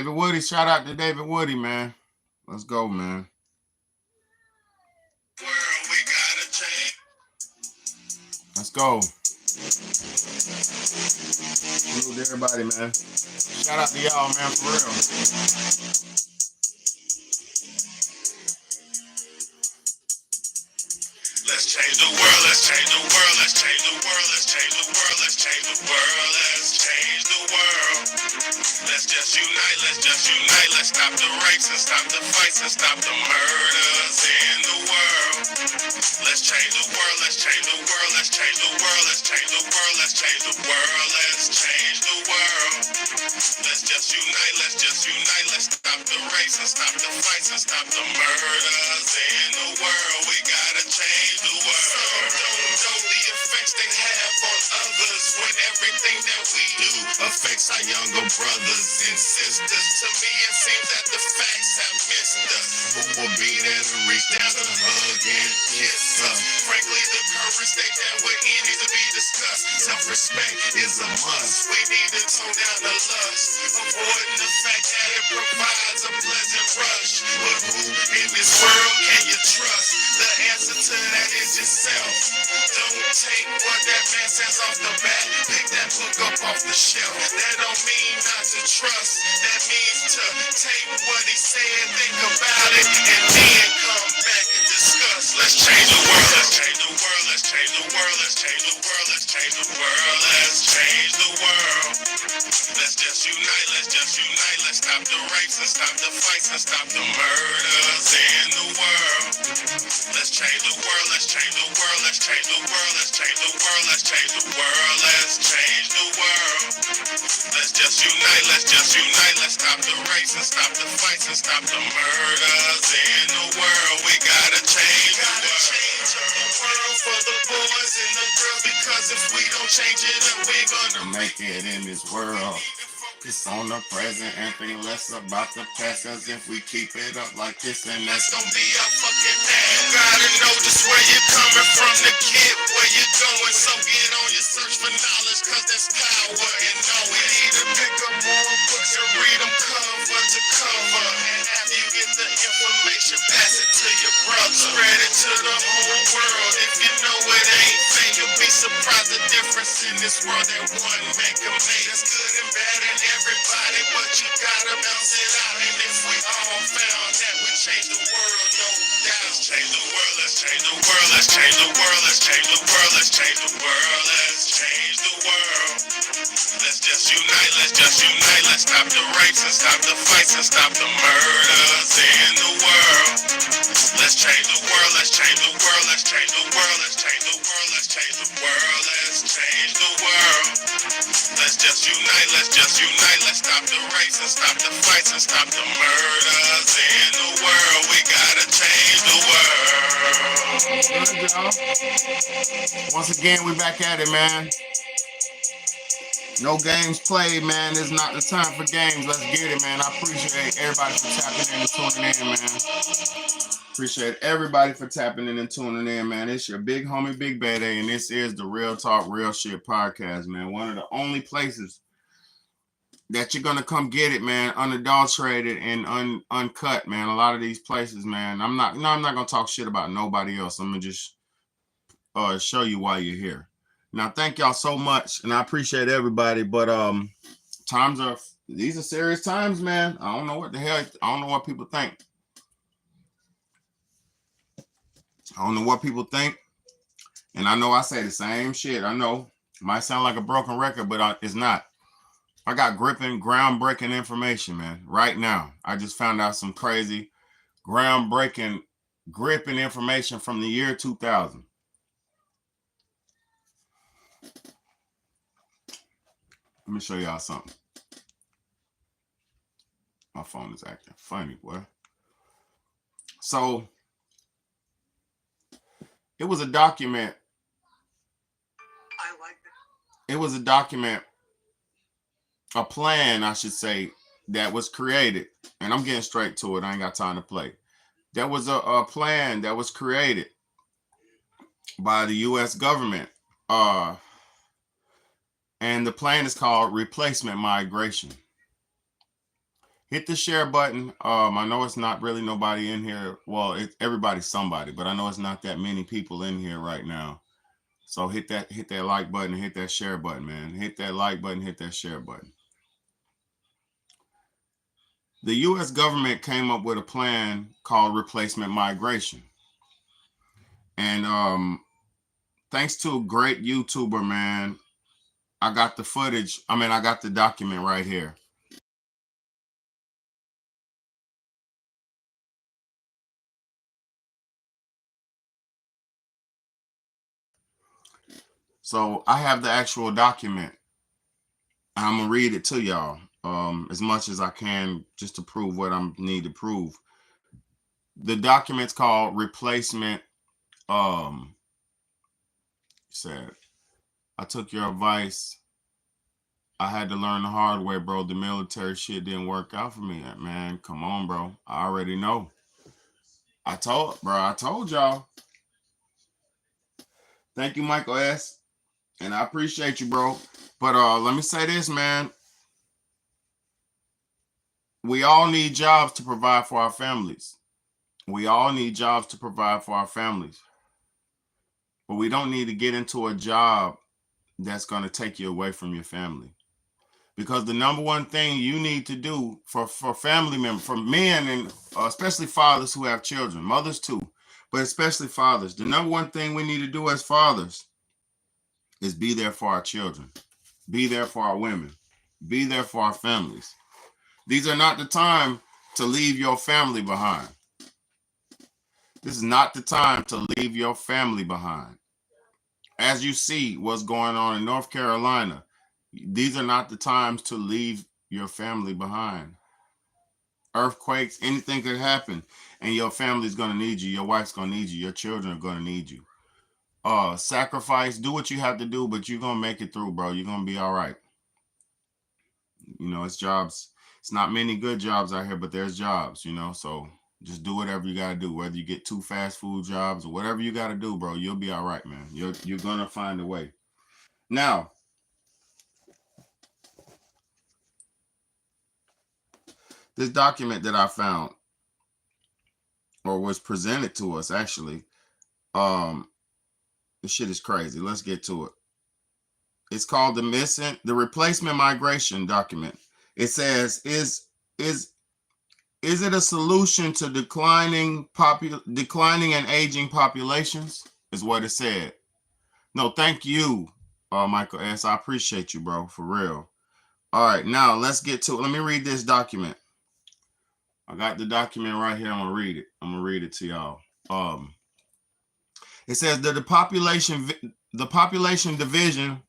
David Woody. Shout out to David Woody, man. Let's go, man. Let's go. Salute to everybody, man. Shout out to y'all, man, for real. Let's change the world, let's change the world, let's change the world, let's change the world, let's change the world, let's change the world. Let's just unite, let's stop the rapes and stop the fights and stop the murders in the world. Let's change the world, let's change the world, let's change the world, let's change the world, let's change the world, let's change the world. Let's just unite, let's stop the rapes and stop the fights and stop the murders in the world. We gotta change the world. Some don't know the effects they have on others when everything that we do affects our younger brothers and sisters. To me, it seems that the facts have missed us. Who will be there to reach down to hug and kiss us? Frankly, the current state that we're in needs to be discussed. Self-respect is a must. We need to tone down the lust, avoiding the fact that it provides a pleasant rush. But who in this world can you trust? The answer to that is yourself. Don't take what that man says off the bat. Pick that book up off the shelf. That don't mean not to trust. That means to take what he said, think about it, and then come back and discuss. Let's change the world. Let's change the world. Let's change the world. Let's change the world. Let's change the world. Let's change the world. Let's just unite. Let's stop the rapes and stop the fights and stop the murders in the world. Let's change the world. Let's change the world. Let's change the world. Let's change the world. Let's change the world. Let's change the world. Let's just unite. Let's stop the rapes and stop the fights and stop the murders in the world. We gotta change the world for the boys and the girls, because if we don't change it up, we're gonna Make it in this world. It's on the present and think less about the past, as if we keep it up like this and that's gonna be our fucking ass. You gotta know just where you're coming from to get where you're going. So get on your search for knowledge, cause there's power in knowing. We need to pick up more books and read them cover to cover. And after you get the information, pass it to your brother. Spread it to the whole world. If you know it ain't fake, you'll be surprised the difference in this world that one man can make. There's good and bad in everybody, but you gotta balance it out. And if we all found that, we change the world, no doubt. Let's change the world, let's change the world, let's change the world, let's change the world, let's change the world, let's change the world. Let's just unite, let's stop the rapes and stop the fights and stop the murders in the world. Let's change the world, let's change the world, let's change the world, let's change the world, let's change the world, let's change the world. Let's just unite, let's stop the rapes and stop the fights and stop the murders in the world. We gotta change the world. good, y'all. Once again, we back at it, man. No games played, man. It's not the time for games. Let's get it, man. I appreciate everybody for tapping in and tuning in, man. Appreciate everybody for tapping in and tuning in, man. It's your big homie, Big Bad A, and this is the Real Talk, Real Shit podcast, man. One of the only places that you're gonna come get it, man, unadulterated and uncut, man. A lot of these places, man. I'm not gonna talk shit about nobody else. I'm gonna just show you why you're here. Now, thank y'all so much, and I appreciate everybody. But these are serious times, man. I don't know what the hell. I don't know what people think. I don't know what people think, and I know I say the same shit. I know it might sound like a broken record, but it's not. I got groundbreaking information, man. Right now, I just found out some crazy, groundbreaking, gripping information from the year 2000. Let me show y'all something. My phone is acting funny, boy. So, it was a document. I like it. It was a document, a plan, I should say, that was created. And I'm getting straight to it. I ain't got time to play. There was a plan that was created by the U.S. government. And the plan is called replacement migration. hit the share button. I know it's not really nobody in here. Well, everybody's somebody, but I know it's not that many people in here right now. So hit that like button and hit that share button, man. Hit that like button, hit that share button. The U.S. government came up with a plan called replacement migration. And thanks to a great YouTuber, man, I got the footage. I got the document right here. So I have the actual document. I'm gonna read it to y'all as much as I can, just to prove what I need to prove. The document's called Replacement. Said, I took your advice. I had to learn the hard way, bro. The military shit didn't work out for me, man. Come on, bro. I already know. I told y'all. Thank you, Michael S. And I appreciate you, bro. But let me say this, man. We all need jobs to provide for our families. We all need jobs to provide for our families. But we don't need to get into a job that's going to take you away from your family. Because the number one thing you need to do for family members, for men, and especially fathers who have children, mothers too, but especially fathers, the number one thing we need to do as fathers is be there for our children, be there for our women, be there for our families. These are not the time to leave your family behind. This is not the time to leave your family behind. As you see what's going on in North Carolina, these are not the times to leave your family behind. Earthquakes, anything could happen, and your family's going to need you. Your wife's going to need you. Your children are going to need you. Sacrifice, do what you have to do, but you're going to make it through, bro. You're going to be all right. You know, it's jobs. It's not many good jobs out here, but there's jobs, you know, so just do whatever you got to do, whether you get 2 fast food jobs or whatever you got to do, bro. You'll be all right, man. You're going to find a way. Now, this document that I found, or was presented to us, actually, this shit is crazy. Let's get to it. It's called the replacement migration document. It says, is it a solution to declining and aging populations? Is what it said. No, thank you, Michael S. I appreciate you, bro, for real. All right, now let's get to it. Let me read this document. I got the document right here. I'm gonna read it. I'm gonna read it to y'all. It says that the population division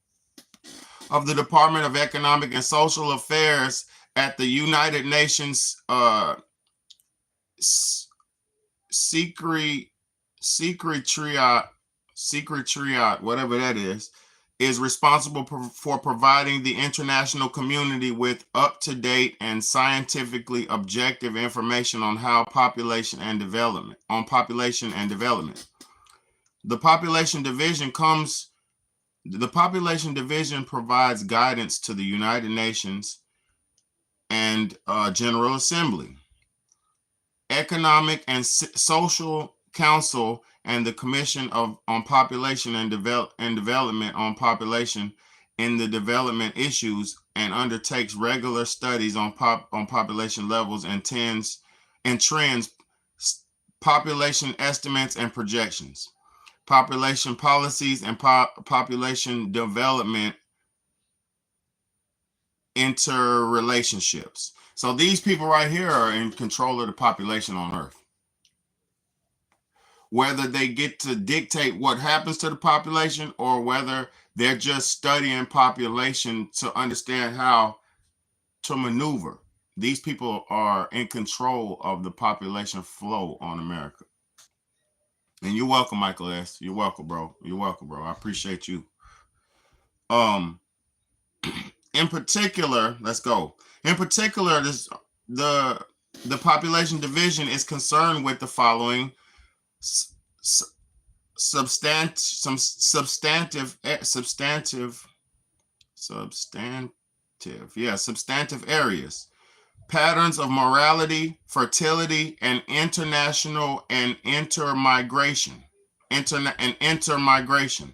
of the Department of Economic and Social Affairs at the United Nations Secretariat, whatever that is responsible for providing the international community with up-to-date and scientifically objective information on population and development. The population division provides guidance to the United Nations and General Assembly, Economic and Social Council, and the Commission on Population and Development on Population in the development issues, and undertakes regular studies on population levels and trends, population estimates and projections, population policies, and population development interrelationships. So these people right here are in control of the population on Earth. Whether they get to dictate what happens to the population or whether they're just studying population to understand how to maneuver, these people are in control of the population flow on America. And you're welcome, Michael S. You're welcome, bro. You're welcome, bro. I appreciate you. In particular, let's go. In particular, the population division is concerned with the following substantive areas: patterns of morality, fertility, and international and intermigration. Internal migration.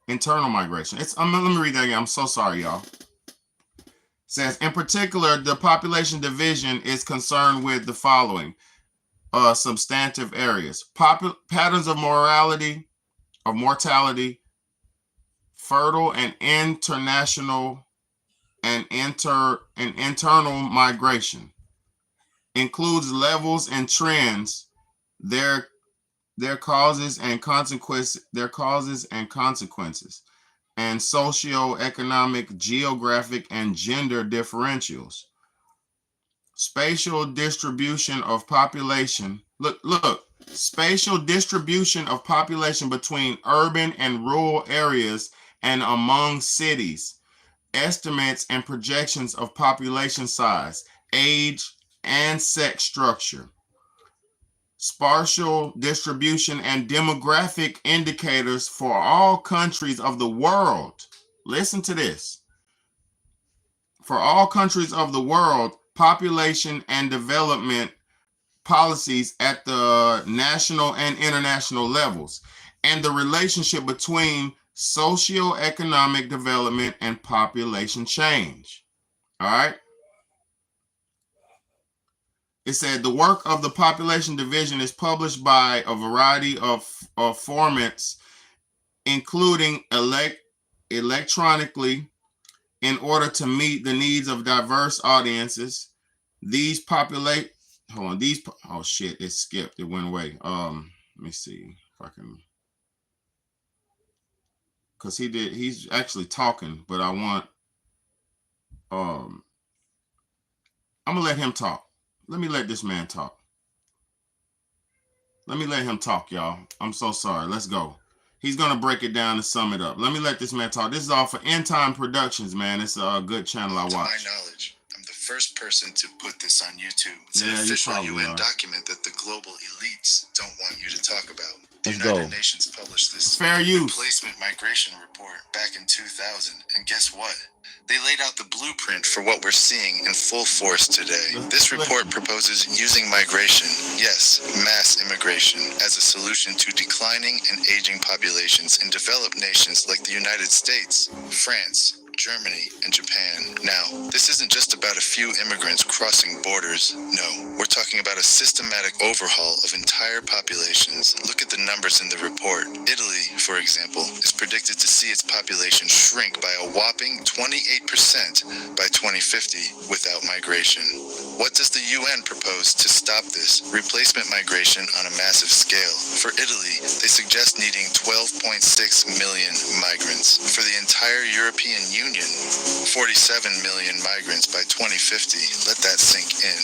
Let me read that again. I'm so sorry, y'all. It says, in particular, the population division is concerned with the following substantive areas: patterns of morality, of mortality, fertile and international and internal migration, includes levels and trends, their causes and consequences, and socio-economic, geographic, and gender differentials. Spatial distribution of population. Look, spatial distribution of population between urban and rural areas and among cities. Estimates and projections of population size, age, and sex structure. Spatial distribution and demographic indicators for all countries of the world. Listen to this. For all countries of the world, population and development policies at the national and international levels, and the relationship between socioeconomic development and population change. All right. It said the work of the population division is published by a variety of formats, including electronically, in order to meet the needs of diverse audiences. It skipped. It went away. Let me see if I can, because he's actually talking, but I want, I'm gonna let him talk. Let me let this man talk. Let me let him talk, y'all. I'm so sorry. Let's go. He's going to break it down and sum it up. Let me let this man talk. This is all for End Time Productions, man. It's a good channel I watch. To my knowledge, I'm the first person to put this on YouTube. It's an official UN document that the global elites don't want you to talk about. The United Nations published this replacement migration report back in 2000. And guess what? They laid out the blueprint for what we're seeing in full force today. This report proposes using migration, yes, mass immigration, as a solution to declining and aging populations in developed nations like the United States, France, Germany, and Japan. Now, this isn't just about a few immigrants crossing borders. No, we're talking about a systematic overhaul of entire populations. Look at the numbers in the report. Italy, for example, is predicted to see its population shrink by a whopping 28% by 2050 without migration. What does the UN propose to stop this replacement migration on a massive scale? For Italy, they suggest needing 12.6 million migrants. For the entire European Union, 47 million migrants by 2050. Let that sink in.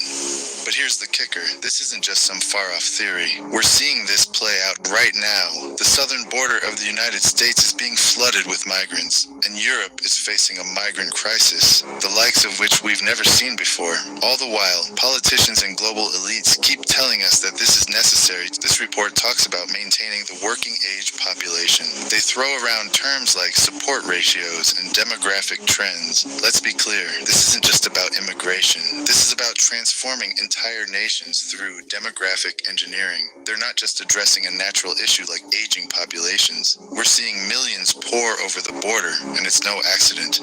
But here's the kicker. This isn't just some far-off theory. We're seeing this play out right now. The southern border of the United States is being flooded with migrants, and Europe is facing a migrant crisis, the likes of which we've never seen before. All the while, politicians and global elites keep telling us that this is necessary. This report talks about maintaining the working age population. They throw around terms like support ratios and demographic trends. Let's be clear, this isn't just about immigration. This is about transforming entire nations through demographic engineering. They're not just addressing a natural issue like aging populations. We're seeing millions pour over the border, and it's no accident.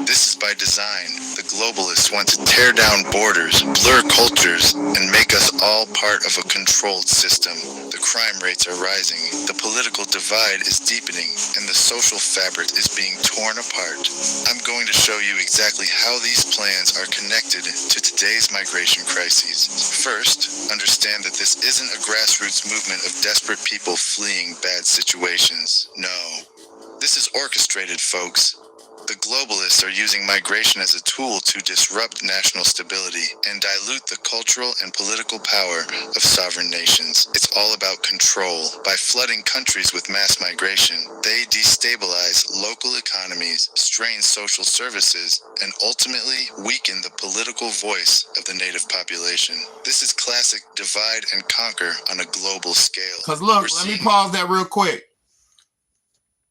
This is by design. The globalists want to tear down borders, blur cultures, and make us all part of a controlled system. The crime rates are rising, the political divide is deepening, and the social fabric is being torn apart. I'm going to show you exactly how these plans are connected to today's migration crises. First, understand that this isn't a grassroots movement of desperate people fleeing bad situations. No, this is orchestrated, folks. The globalists are using migration as a tool to disrupt national stability and dilute the cultural and political power of sovereign nations. It's all about control. By flooding countries with mass migration, they destabilize local economies, strain social services, and ultimately weaken the political voice of the native population. This is classic divide and conquer on a global scale. Because look, let me pause that real quick.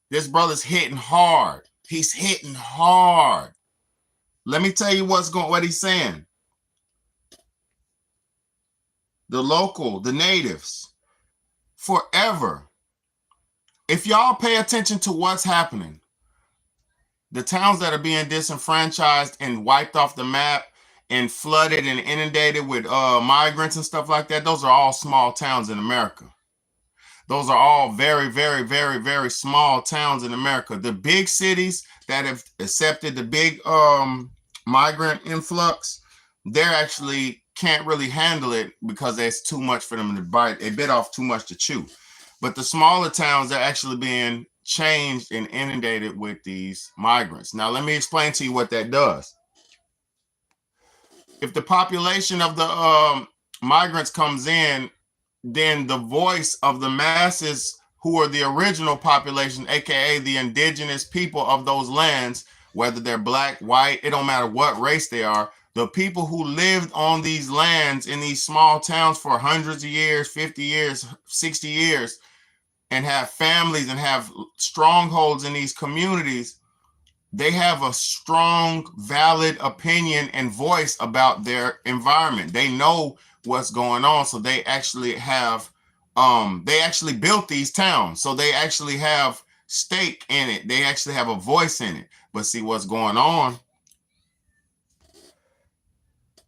This brother's hitting hard. He's hitting hard. Let me tell you what he's saying. the natives, forever. If y'all pay attention to what's happening, the towns that are being disenfranchised and wiped off the map and flooded and inundated with migrants and stuff like that, those are all small towns in America. Those are all very, very, very, very small towns in America. The big cities that have accepted the big migrant influx, they're actually can't really handle it because there's too much for them to bite. They bit off too much to chew. But the smaller towns are actually being changed and inundated with these migrants. Now, let me explain to you what that does. If the population of the migrants comes in, then the voice of the masses who are the original population, aka the indigenous people of those lands, whether they're black, white, it don't matter what race they are, the people who lived on these lands in these small towns for hundreds of years, 50 years, 60 years, and have families and have strongholds in these communities, they have a strong, valid opinion and voice about their environment. They know what's going on. So they actually have, they actually built these towns. So they actually have stake in it. They actually have a voice in it. But see what's going on.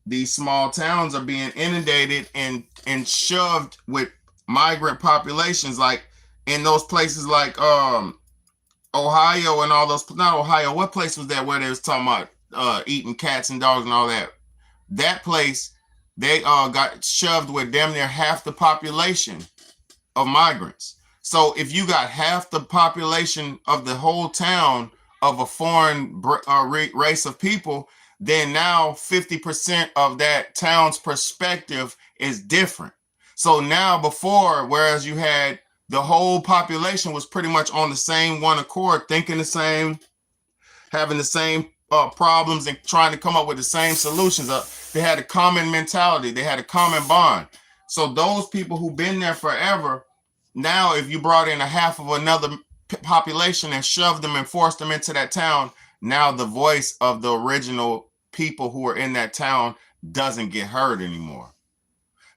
These small towns are being inundated and shoved with migrant populations, like in those places like Ohio and all those, not Ohio, what place was that where they was talking about eating cats and dogs and all that? That place, they got shoved with damn near half the population of migrants. So if you got half the population of the whole town of a foreign race of people, then now 50% of that town's perspective is different. So now before, whereas you had the whole population was pretty much on the same one accord, thinking the same, having the same problems and trying to come up with the same solutions. They had a common mentality. They had a common bond. So those people who've been there forever, now if you brought in a half of another population and shoved them and forced them into that town, now the voice of the original people who are in that town doesn't get heard anymore.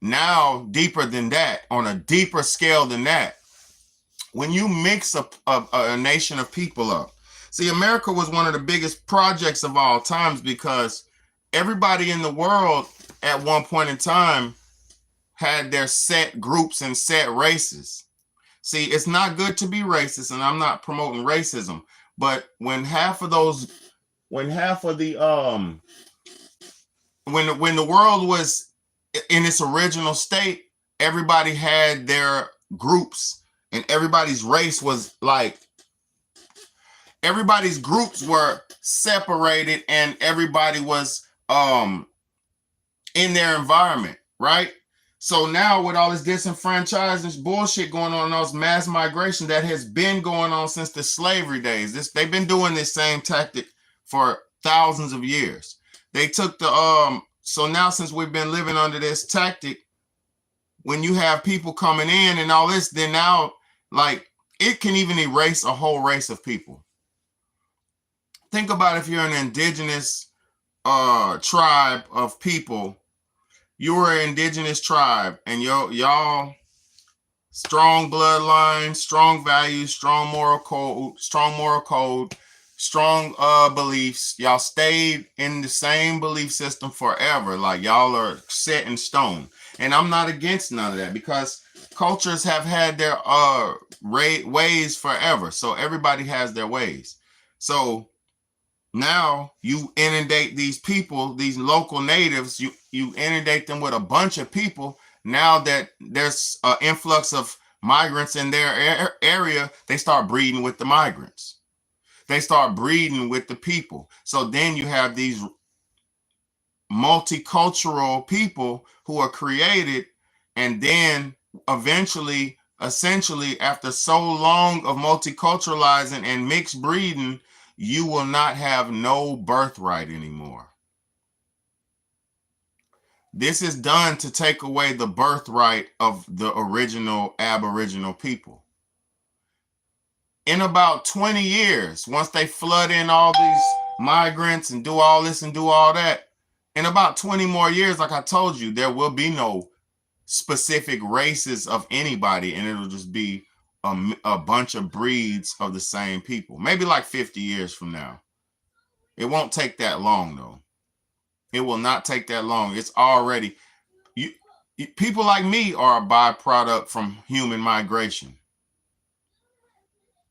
Now, deeper than that, on a deeper scale than that, when you mix a nation of people up, see, America was one of the biggest projects of all times because everybody in the world at one point in time had their set groups and set races. See, it's not good to be racist, and I'm not promoting racism, but when when the world was in its original state, everybody had their groups and everybody's race was like, everybody's groups were separated and everybody was in their environment, right? So now with all this disenfranchisement bullshit going on, those mass migration that has been going on since the slavery days, they've been doing this same tactic for thousands of years. They took the so now since we've been living under this tactic, when you have people coming in and all this, then now like it can even erase a whole race of people. Think about if you're an indigenous tribe of people, you're an indigenous tribe and y'all strong bloodline, strong values, strong moral code, strong beliefs. Y'all stayed in the same belief system forever. Like y'all are set in stone. And I'm not against none of that because cultures have had their ways forever. So everybody has their ways. So now you inundate these people, these local natives, you inundate them with a bunch of people. Now that there's an influx of migrants in their area, they start breeding with the migrants. They start breeding with the people. So then you have these multicultural people who are created, and then eventually, essentially, after so long of multiculturalizing and mixed breeding, you will not have no birthright anymore. This is done to take away the birthright of the original Aboriginal people. In about 20 years, once they flood in all these migrants and do all this and do all that, in about 20 more years, like I told you, there will be no specific races of anybody, and it'll just be a bunch of breeds of the same people. Maybe like 50 years from now. It won't take that long, though. It will not take that long. It's already, people like me are a byproduct from human migration.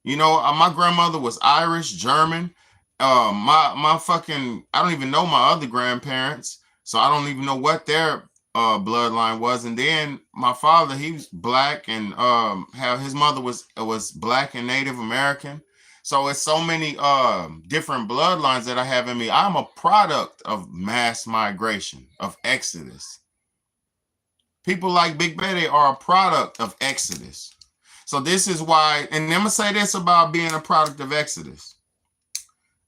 You know, my grandmother was Irish, German. My fucking, I don't even know my other grandparents, so I don't even know what their bloodline was. And then my father, he was black, and his mother was black and Native American. So it's so many different bloodlines that I have in me. I'm a product of mass migration, of exodus. People like Big Betty are a product of exodus. So this is why, and I'm going to say this about being a product of exodus.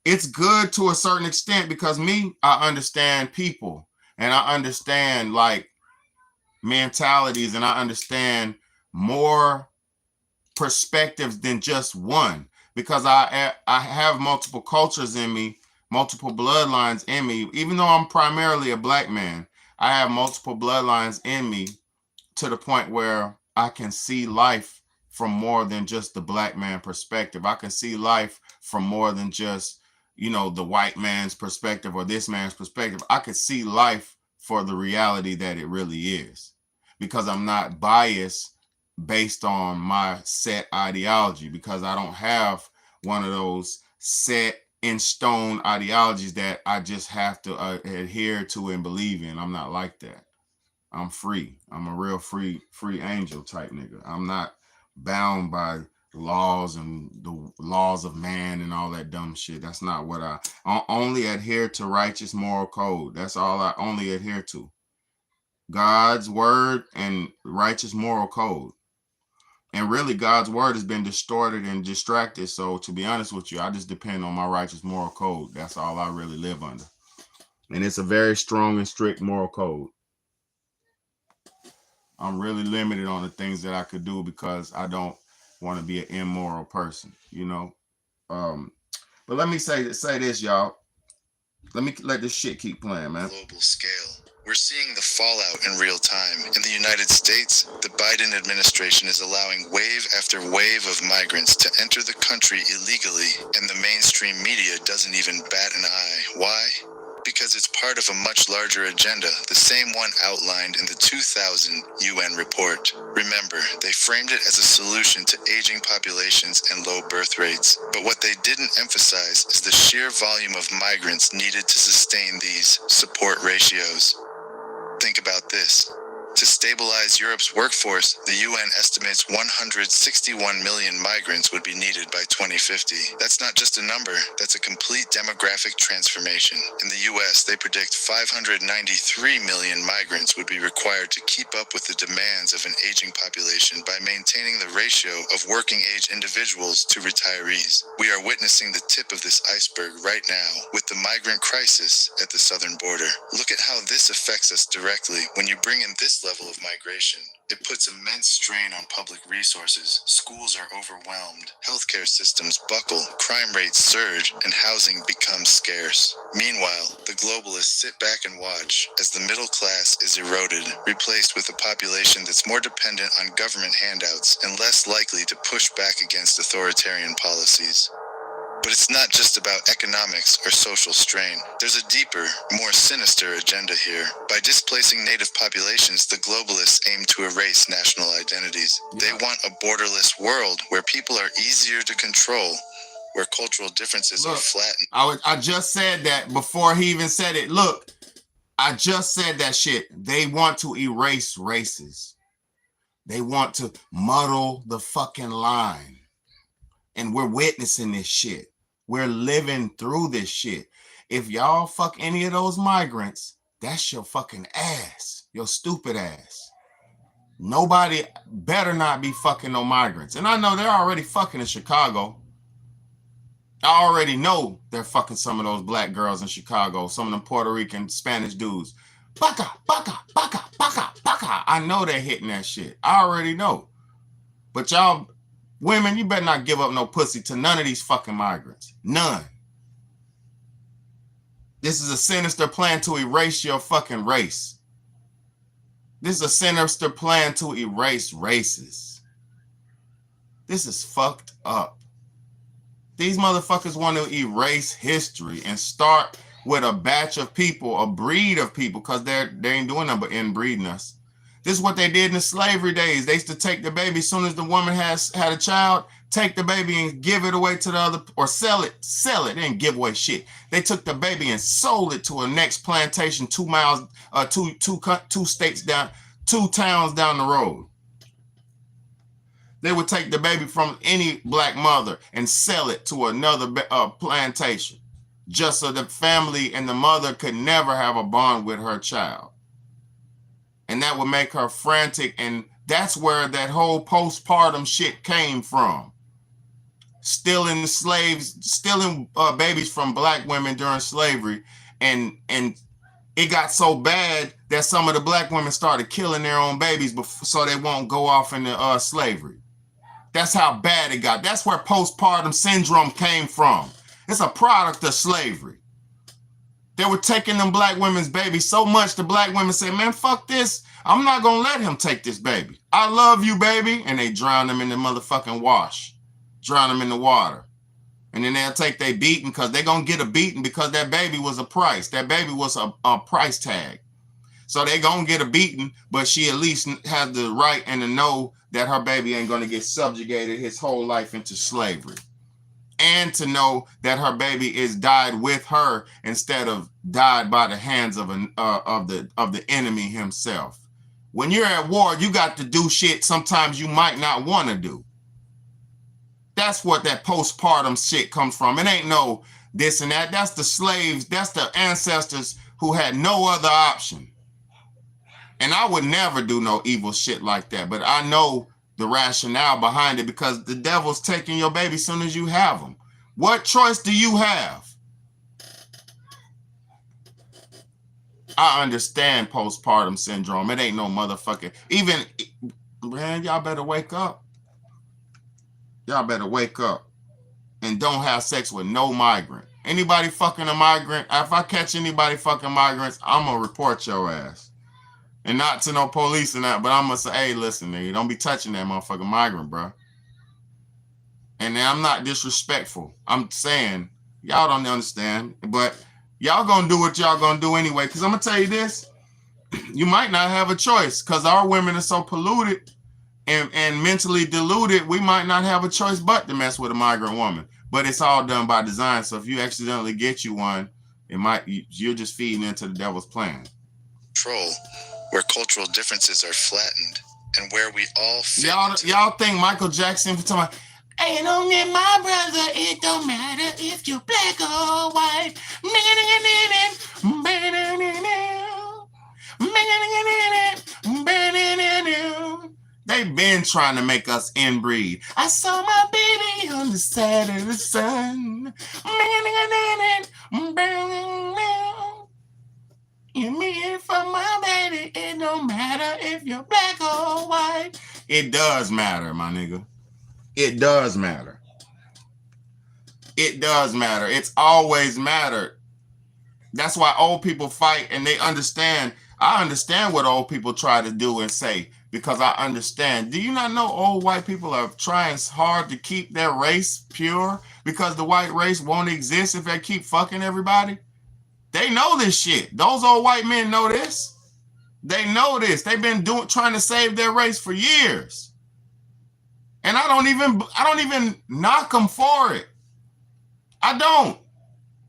It's good to a certain extent because I understand people, and I understand like mentalities, and I understand more perspectives than just one, because I have multiple cultures in me, multiple bloodlines in me. Even though I'm primarily a black man, I have multiple bloodlines in me to the point where I can see life from more than just the black man perspective. I can see life from more than just, you know, the white man's perspective or this man's perspective. I could see life for the reality that it really is, because I'm not biased based on my set ideology, because I don't have one of those set in stone ideologies that I just have to adhere to and believe in. I'm not like that. I'm free. I'm a real free angel type nigga. I'm not bound by laws and the laws of man and all that dumb shit. That's not what I only adhere to. Righteous moral code. That's all I only adhere to. God's word and righteous moral code. And really, God's word has been distorted and distracted. So to be honest with you, I just depend on my righteous moral code. That's all I really live under. And it's a very strong and strict moral code. I'm really limited on the things that I could do because I don't want to be an immoral person, you know. But let me say this, y'all. Let me let this shit keep playing, man. Global scale. We're seeing the fallout in real time. In the United States, the Biden administration is allowing wave after wave of migrants to enter the country illegally, and the mainstream media doesn't even bat an eye. Why? Because it's part of a much larger agenda, the same one outlined in the 2000 UN report. Remember, they framed it as a solution to aging populations and low birth rates. But what they didn't emphasize is the sheer volume of migrants needed to sustain these support ratios. Think about this. To stabilize Europe's workforce, the UN estimates 161 million migrants would be needed by 2050. That's not just a number, that's a complete demographic transformation. In the US, they predict 593 million migrants would be required to keep up with the demands of an aging population by maintaining the ratio of working-age individuals to retirees. We are witnessing the tip of this iceberg right now with the migrant crisis at the southern border. Look at how this affects us directly when you bring in this level of migration. It puts immense strain on public resources. Schools are overwhelmed, healthcare systems buckle, crime rates surge, and housing becomes scarce. Meanwhile, the globalists sit back and watch as the middle class is eroded, replaced with a population that's more dependent on government handouts and less likely to push back against authoritarian policies. But it's not just about economics or social strain. There's a deeper, more sinister agenda here. By displacing native populations, the globalists aim to erase national identities. They want a borderless world where people are easier to control, where cultural differences are flattened. I just said that before he even said it. Look, I just said that shit. They want to erase races. They want to muddle the fucking line. And we're witnessing this shit. We're living through this shit. If y'all fuck any of those migrants, that's your fucking ass, your stupid ass. Nobody better not be fucking no migrants. And I know they're already fucking in Chicago. I already know they're fucking some of those black girls in Chicago, some of them Puerto Rican, Spanish dudes. Baka, baka, baka, baka, baka. I know they're hitting that shit. I already know. But y'all, women, you better not give up no pussy to none of these fucking migrants. None. This is a sinister plan to erase your fucking race. This is a sinister plan to erase races. This is fucked up. These motherfuckers want to erase history and start with a batch of people, a breed of people, because they ain't doing nothing but inbreeding us. This is what they did in the slavery days. They used to take the baby as soon as the woman had a child, take the baby and give it away to the other, or sell it. They didn't give away shit. They took the baby and sold it to a next plantation 2 miles, two states down, 2 towns down the road. They would take the baby from any black mother and sell it to another plantation, just so the family and the mother could never have a bond with her child. And that would make her frantic, and that's where that whole postpartum shit came from. Stealing slaves, stealing babies from black women during slavery, and it got so bad that some of the black women started killing their own babies so they won't go off into slavery. That's how bad it got. That's where postpartum syndrome came from. It's a product of slavery. They were taking them black women's babies so much the black women said, man, fuck this. I'm not going to let him take this baby. I love you, baby. And they drown them in the motherfucking wash. Drown them in the water. And then they'll take their beating because they're going to get a beating because that baby was a price. That baby was a price tag. So they going to get a beating, but she at least has the right and to know that her baby ain't going to get subjugated his whole life into slavery. And to know that her baby is died with her instead of died by the hands of the enemy himself. When you're at war, you got to do shit sometimes you might not want to do. That's what that postpartum shit comes from. It ain't no this and that. That's the slaves. That's the ancestors who had no other option. And I would never do no evil shit like that. But I know the rationale behind it because the devil's taking your baby as soon as you have them. What choice do you have? I understand postpartum syndrome. It ain't no motherfucking, man, y'all better wake up. Y'all better wake up and don't have sex with no migrant. Anybody fucking a migrant, if I catch anybody fucking migrants, I'm going to report your ass. And not to no police and that, but I'm going to say, hey, listen, nigga, don't be touching that motherfucking migrant, bro. And I'm not disrespectful. I'm saying, y'all don't understand, but y'all going to do what y'all going to do anyway. Because I'm going to tell you this, you might not have a choice because our women are so polluted and mentally deluded, we might not have a choice but to mess with a migrant woman. But it's all done by design. So if you accidentally get you one, you're just feeding into the devil's plan. Control, where cultural differences are flattened and where we all fit. Y'all think Michael Jackson for talking about, hey, you don't get my brother, it don't matter if you're black or white. They've been trying to make us inbreed. I saw my baby on the side of the sun. You mean for my baby, it don't matter if you're black or white. It does matter, my nigga. It does matter. It does matter. It's always mattered. That's why old people fight and they understand. I understand what old people try to do and say because I understand. Do you not know old white people are trying hard to keep their race pure because the white race won't exist if they keep fucking everybody? They know this shit. Those old white men know this. They know this. They've been trying to save their race for years. And I don't even knock them for it. I don't.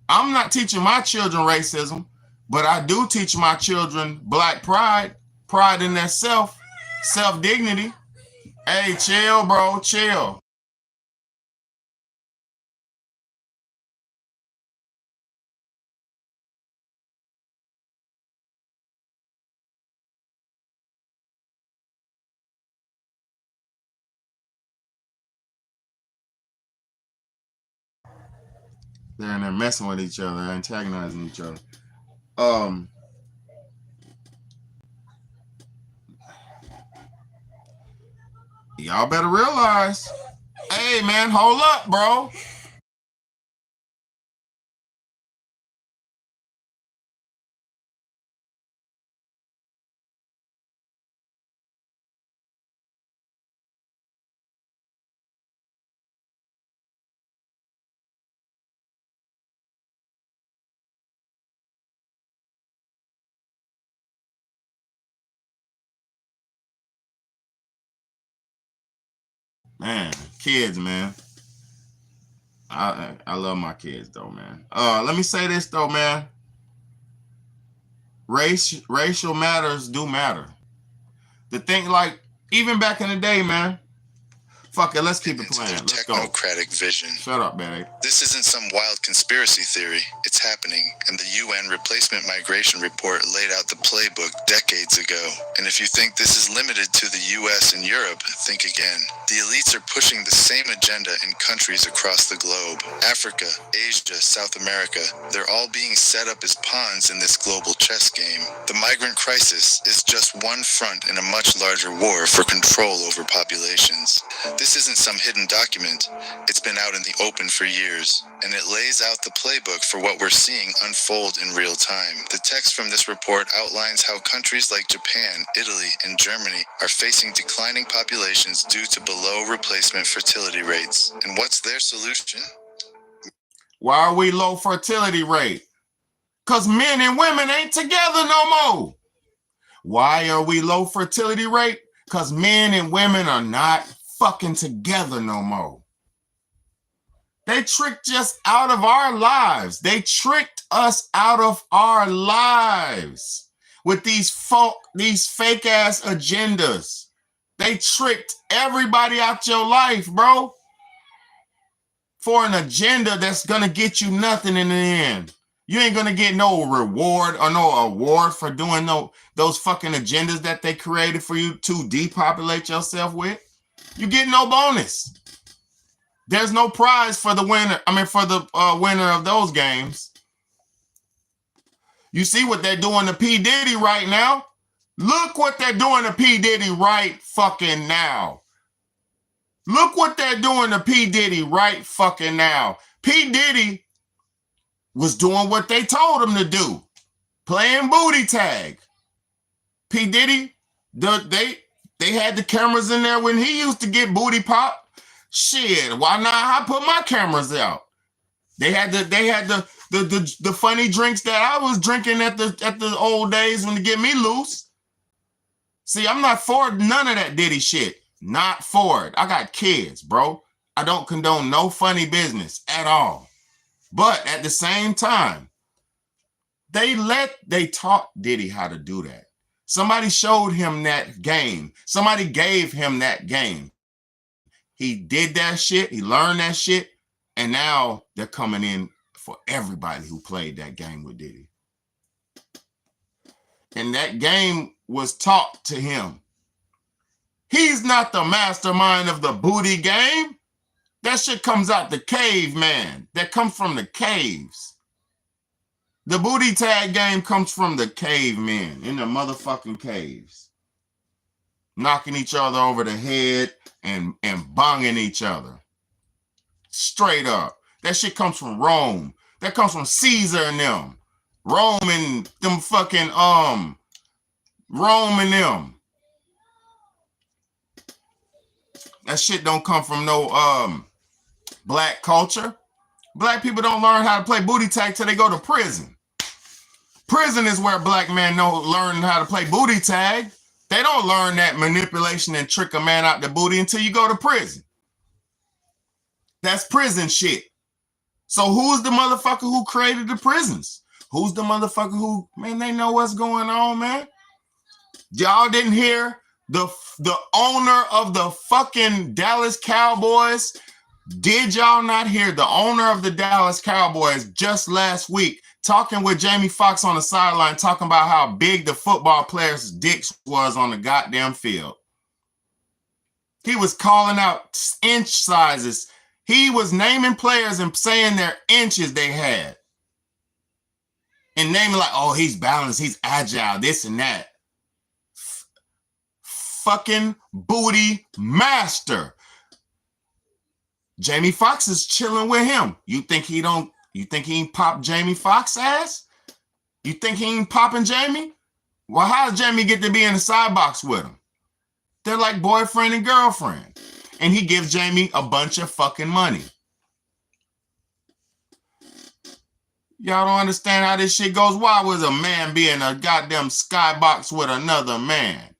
I'm not teaching my children racism, but I do teach my children black pride in their self-dignity. Hey, chill, bro, chill. They're in there messing with each other, antagonizing each other. Y'all better realize, hey man, hold up, bro. Man, kids, man. I love my kids though, man. Let me say this though, man. Racial matters do matter. The thing, like, even back in the day, man. Fuck it, let's keep it playing. Let's go. Technocratic vision. Shut up, babe. This isn't some wild conspiracy theory. It's happening, and the UN Replacement Migration Report laid out the playbook decades ago. And if you think this is limited to the US and Europe, think again. The elites are pushing the same agenda in countries across the globe. Africa, Asia, South America, they're all being set up as pawns in this global chess game. The migrant crisis is just one front in a much larger war for control over populations. This isn't some hidden document. It's been out in the open for years, and it lays out the playbook for what we're seeing unfold in real time. The text from this report outlines how countries like Japan, Italy, and Germany are facing declining populations due to below replacement fertility rates. And what's their solution? Why are we low fertility rate? Because men and women ain't together no more. Why are we low fertility rate? Because men and women are not fucking together no more. They tricked us out of our lives. They tricked us out of our lives with these fake ass agendas. They tricked everybody out your life, bro, for an agenda that's gonna get you nothing in the end. You ain't gonna get no reward or no award for doing those fucking agendas that they created for you to depopulate yourself with. You get no bonus. There's no prize for the winner. For the winner of those games. You see what they're doing to P. Diddy right now? Look what they're doing to P. Diddy right fucking now. Look what they're doing to P. Diddy right fucking now. P. Diddy was doing what they told him to do. Playing booty tag. P. Diddy, they had the cameras in there when he used to get booty pop. Shit, why not? I put my cameras out. They had the funny drinks that I was drinking at the old days when to get me loose. See, I'm not for none of that Diddy shit. Not for it. I got kids, bro. I don't condone no funny business at all. But at the same time, they taught Diddy how to do that. Somebody showed him that game. Somebody gave him that game. He did that shit. He learned that shit. And now they're coming in for everybody who played that game with Diddy. And that game was taught to him. He's not the mastermind of the booty game. That shit comes out the cave, man. That comes from the caves. The booty tag game comes from the cavemen in the motherfucking caves. Knocking each other over the head and bonging each other. Straight up. That shit comes from Rome. That comes from Caesar and them. Rome and them fucking, Rome and them. That shit don't come from no, black culture. Black people don't learn how to play booty tag till they go to prison. Prison is where black men learn how to play booty tag. They don't learn that manipulation and trick a man out the booty until you go to prison. That's prison shit. So who's the motherfucker who created the prisons? Who's the motherfucker who, man, they know what's going on, man. Y'all didn't hear the owner of the fucking Dallas Cowboys? Did y'all not hear the owner of the Dallas Cowboys just last week talking with Jamie Foxx on the sideline, talking about how big the football players' dicks was on the goddamn field? He was calling out inch sizes. He was naming players and saying their inches they had. And naming like, oh, he's balanced, he's agile, this and that. Fucking booty master. Jamie Foxx is chilling with him. You think he ain't pop Jamie Foxx ass? You think he ain't popping Jamie? Well, how does Jamie get to be in the side box with him? They're like boyfriend and girlfriend. And he gives Jamie a bunch of fucking money. Y'all don't understand how this shit goes. Why was a man be in a goddamn skybox with another man?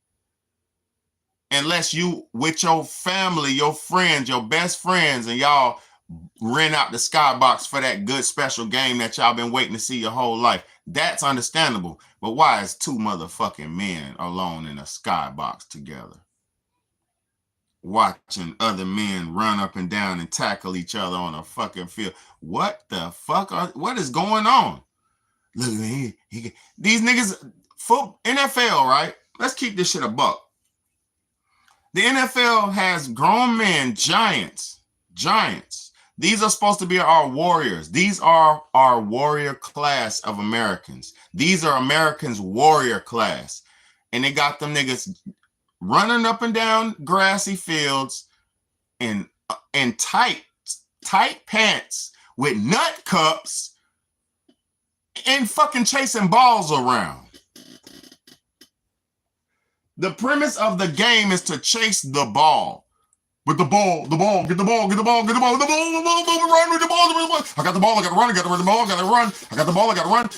unless you with your family, your friends, your best friends, and y'all rent out the skybox for that good special game that y'all been waiting to see your whole life. That's understandable. But why is two motherfucking men alone in a skybox together, watching other men run up and down and tackle each other on a fucking field? What the fuck? What is going on? Look, these niggas, NFL, right? Let's keep this shit a buck. The NFL has grown men, giants. These are supposed to be our warriors. These are our warrior class of Americans. These are Americans' warrior class. And they got them niggas running up and down grassy fields in tight pants with nut cups and fucking chasing balls around. The premise of the game is to chase the ball. With the ball, get the ball, run with the ball. I got the ball, I got to run, I got to run the ball, I got to run. I got the ball, I got to run.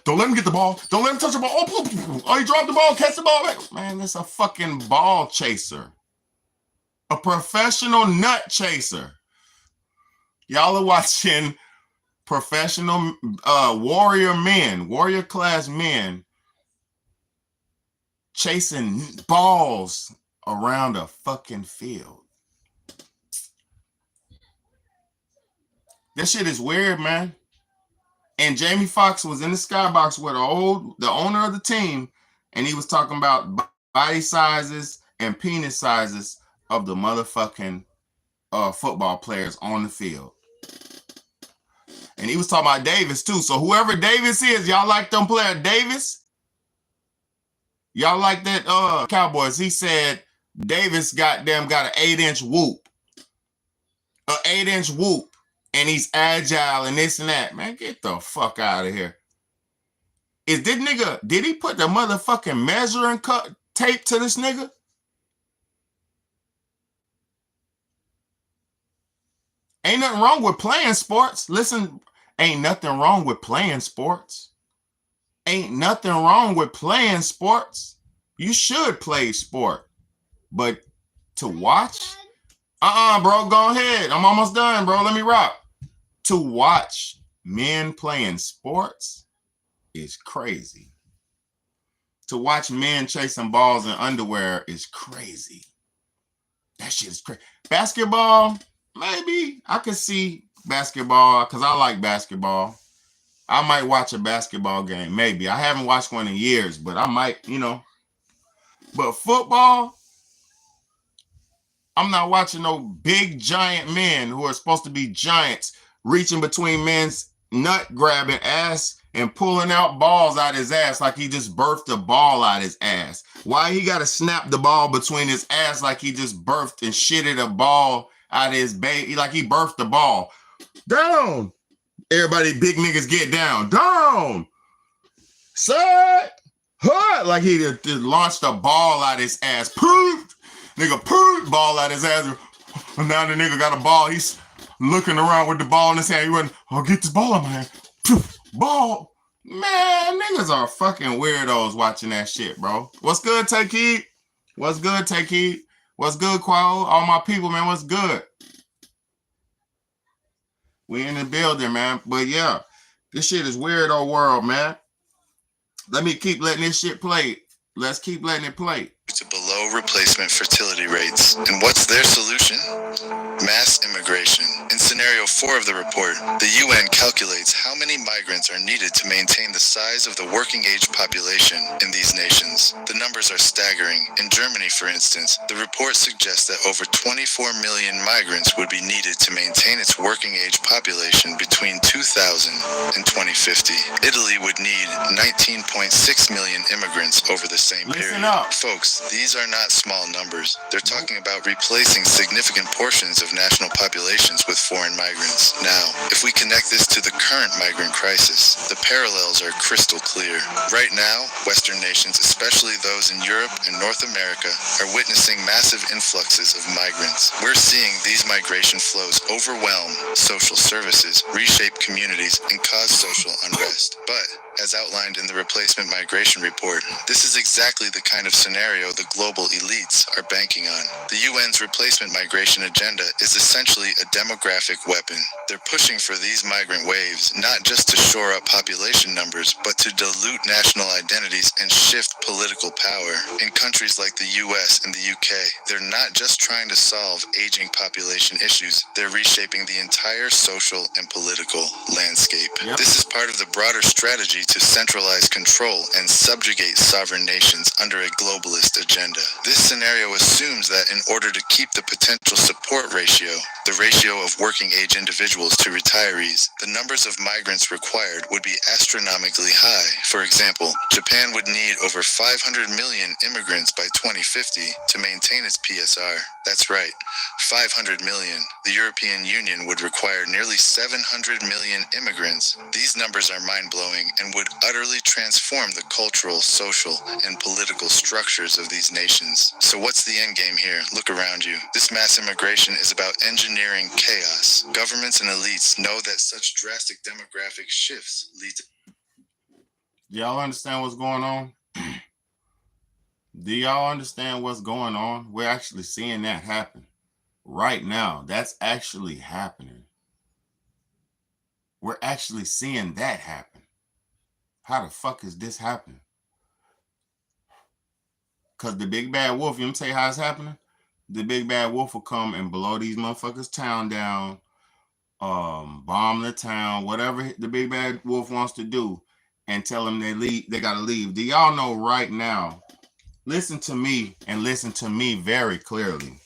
Don't let him get the ball. Don't let him touch the ball. Oh, he dropped the ball, catch the ball. Man, that's a fucking ball chaser. A professional nut chaser. Y'all are watching professional warrior class men chasing balls around a fucking field. This shit is weird, man. And Jamie Foxx was in the skybox with the owner of the team, and he was talking about body sizes and penis sizes of the motherfucking football players on the field. And he was talking about Davis too. So whoever Davis is, y'all like them player Davis? Y'all like that Cowboys? He said Davis got an 8-inch whoop. An 8-inch whoop. And he's agile and this and that. Man, get the fuck out of here. Is this nigga, did he put the motherfucking measuring tape to this nigga? Ain't nothing wrong with playing sports. Listen, ain't nothing wrong with playing sports. Ain't nothing wrong with playing sports. You should play sport. But to watch? Bro, go ahead. I'm almost done, bro. Let me rock. To watch men playing sports is crazy. To watch men chasing balls in underwear is crazy. That shit is crazy. Basketball, maybe. I could see basketball because I like basketball. I might watch a basketball game, maybe. I haven't watched one in years, but I might, But football, I'm not watching no big giant men who are supposed to be giants reaching between men's nut grabbing ass and pulling out balls out his ass like he just birthed a ball out his ass. Why he got to snap the ball between his ass like he just birthed and shitted a ball out of his baby, like he birthed the ball. Down. Everybody, big niggas get down. Down. Side. Hut. Like he just launched a ball out his ass. Poof. Nigga poof. Ball out his ass. And now the nigga got a ball. He's looking around with the ball in his hand. He went, I'll get this ball in my hand. Poof. Ball. Man, niggas are fucking weirdos watching that shit, bro. What's good, Take Heed? What's good, Take Heed? What's good, Quao? All my people, man, what's good? We in the building, man. But yeah, this shit is weirdo world, man. Let me keep letting this shit play. Let's keep letting it play. To below replacement fertility rates. And what's their solution? Mass immigration. In scenario 4 of the report, the UN calculates how many migrants are needed to maintain the size of the working age population in these nations. The numbers are staggering. In Germany, for instance, the report suggests that over 24 million migrants would be needed to maintain its working age population between 2000 and 2050. Italy would need 19.6 million immigrants over the same period. Folks, these are not small numbers. They're talking about replacing significant portions of national populations with foreign migrants. Now, if we connect this to the current migrant crisis, the parallels are crystal clear. Right now, Western nations, especially those in Europe and North America, are witnessing massive influxes of migrants. We're seeing these migration flows overwhelm social services, reshape communities, and cause social unrest. But as outlined in the replacement migration report, this is exactly the kind of scenario the global elites are banking on. The UN's replacement migration agenda is essentially a demographic weapon. They're pushing for these migrant waves not just to shore up population numbers, but to dilute national identities and shift political power. In countries like the US and the UK, they're not just trying to solve aging population issues, they're reshaping the entire social and political landscape. Yep. This is part of the broader strategy to centralize control and subjugate sovereign nations under a globalist agenda. This scenario assumes that in order to keep the potential support ratio, the ratio of working age individuals to retirees, the numbers of migrants required would be astronomically high. For example, Japan would need over 500 million immigrants by 2050 to maintain its PSR. That's right, 500 million. The European Union would require nearly 700 million immigrants. These numbers are mind-blowing and would utterly transform the cultural, social, and political structures of these nations. So what's the end game here? Look around you. This mass immigration is about engineering chaos. Governments and elites know that such drastic demographic shifts lead to... Y'all understand what's going on? Do y'all understand what's going on? We're actually seeing that happen right now. That's actually happening. We're actually seeing that happen. How the fuck is this happening? Because the big bad wolf, you know, tell you how it's happening? The big bad wolf will come and blow these motherfuckers' town down, bomb the town, whatever the big bad wolf wants to do, and tell them they gotta leave. Do y'all know right now? Listen to me and listen to me very clearly.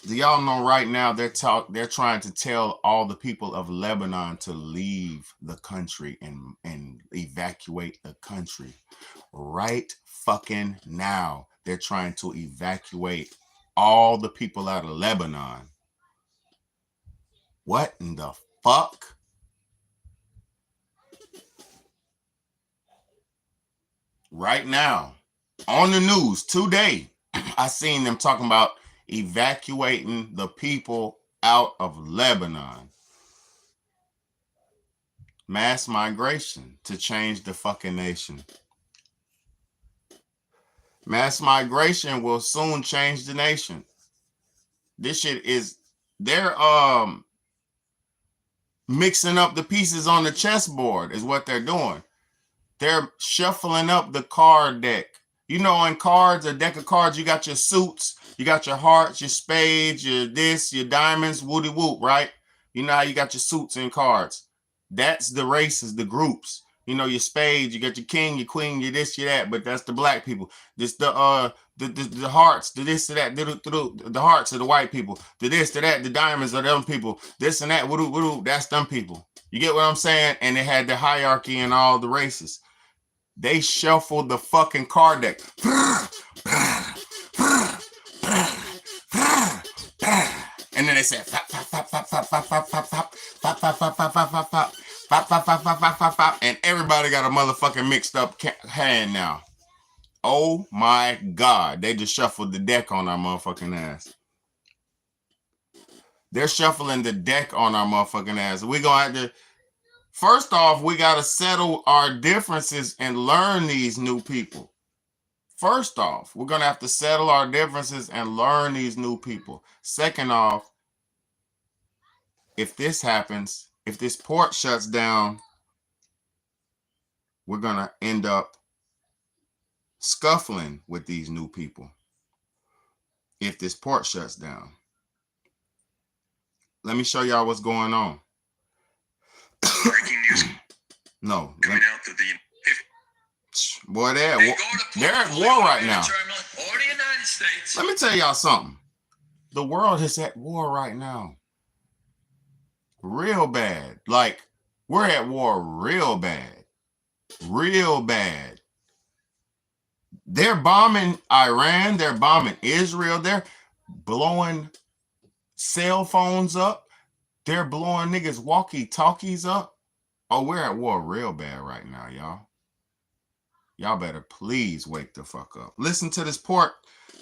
Do y'all know right now they're trying to tell all the people of Lebanon to leave the country and evacuate the country. Right fucking now, they're trying to evacuate all the people out of Lebanon. What in the fuck? Right now, on the news today, I seen them talking about evacuating the people out of Lebanon. Mass migration to change the fucking nation. Mass migration will soon change the nation. This shit is, they're mixing up the pieces on the chessboard is what they're doing. They're shuffling up the card deck. You know, in cards, a deck of cards, you got your suits, you got your hearts, your spades, your this, your diamonds, woody whoop, right? You know how you got your suits in cards. That's the races, the groups. You know, your spades, you got your king, your queen, your this, your that, but that's the black people. This the hearts, the this, to that, the hearts of the white people, the this, to that, the diamonds of them people, this and that, that's them people. You get what I'm saying? And they had the hierarchy in all the races. They shuffled the fucking card deck. And then they said, and everybody got a motherfucking mixed up hand now. Oh my God. They just shuffled the deck on our motherfucking ass. They're shuffling the deck on our motherfucking ass. We're going to have to, first off, we got to settle our differences and learn these new people. First off, we're going to have to settle our differences and learn these new people. Second off, if this happens, if this port shuts down, we're going to end up scuffling with these new people. If this port shuts down. Let me show y'all what's going on. Breaking news. No. Coming out that Boy, they're at war right now. Or the United States. Let me tell y'all something. The world is at war right now. Real bad. Like, we're at war real bad. Real bad. They're bombing Iran. They're bombing Israel. They're blowing cell phones up. They're blowing niggas walkie-talkies up. Oh, we're at war real bad right now, y'all. Y'all better please wake the fuck up. Listen to this port.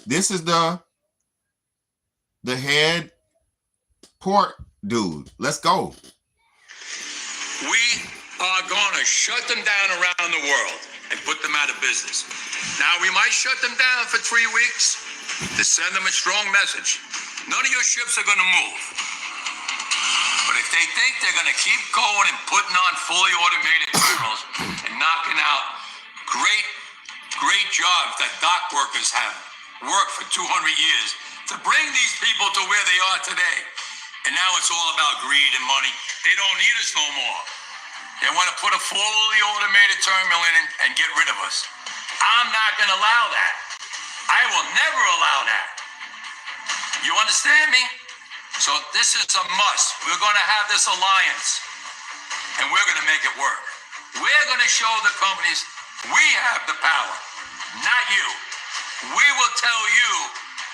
This is the head port dude. Let's go. We are going to shut them down around the world and put them out of business. Now, we might shut them down for 3 weeks, to send them a strong message. None of your ships are going to move. But if they think they're going to keep going and putting on fully automated terminals and knocking out great jobs that dock workers have worked for 200 years to bring these people to where they are today, and now it's all about greed and money. They don't need us no more. They want to put a fully automated terminal in and get rid of us. I'm not going to allow that. I will never allow that. You understand me? So this is a must. We're going to have this alliance, and we're going to make it work. We're going to show the companies we have the power, not you. We will tell you,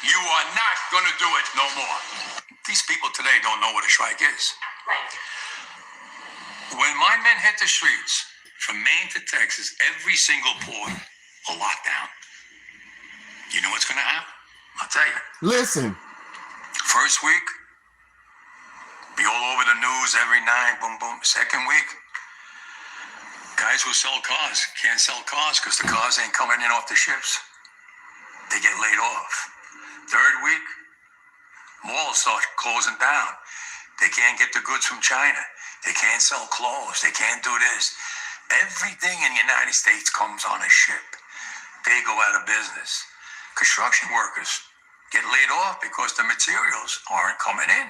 you are not going to do it no more. These people today don't know what a strike is. When my men hit the streets, from Maine to Texas, every single port will lock down. You know what's going to happen? I'll tell you. Listen. First week, be all over the news every night, boom, boom. Second week, guys who sell cars can't sell cars because the cars ain't coming in off the ships. They get laid off. Third week, malls start closing down. They can't get the goods from China. They can't sell clothes. They can't do this. Everything in the United States comes on a ship. They go out of business. Construction workers get laid off because the materials aren't coming in.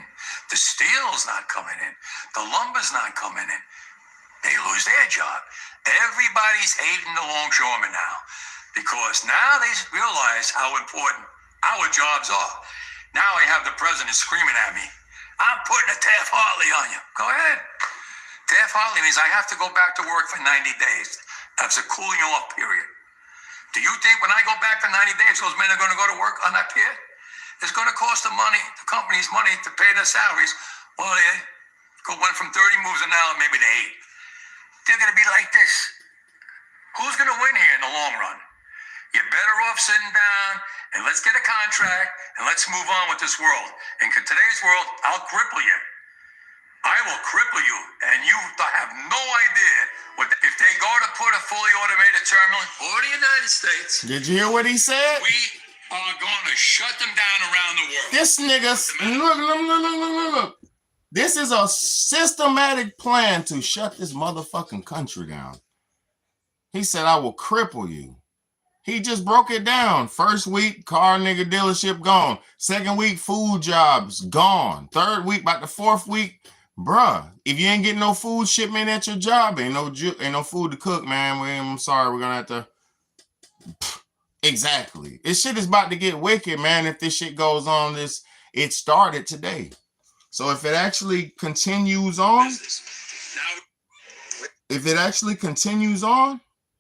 The steel's not coming in. The lumber's not coming in. They lose their job. Everybody's hating the longshoremen now because now they realize how important our jobs are. Now I have the president screaming at me, I'm putting a Taft-Hartley on you. Go ahead. Taft-Hartley means I have to go back to work for 90 days. That's a cooling off period. Do you think when I go back for 90 days, those men are going to go to work on that pier? It's going to cost the company's money to pay their salaries. Well, they went from 30 moves an hour maybe to 8. They're going to be like this. Who's going to win here in the long run? You're better off sitting down and let's get a contract and let's move on with this world. In today's world, I'll cripple you. I will cripple you, and you have no idea what. If they go to put a fully automated terminal for the United States, did you hear what he said? We are going to shut them down around the world. This nigga, look. This is a systematic plan to shut this motherfucking country down. He said, I will cripple you. He just broke it down. First week, car nigga dealership gone. Second week, food jobs gone. Third week, about the fourth week, bruh, if you ain't getting no food shipment at your job, ain't no food to cook, man. I'm sorry, we're gonna have to. Exactly. This shit is about to get wicked, man. If this shit goes on, it started today. So if it actually continues on,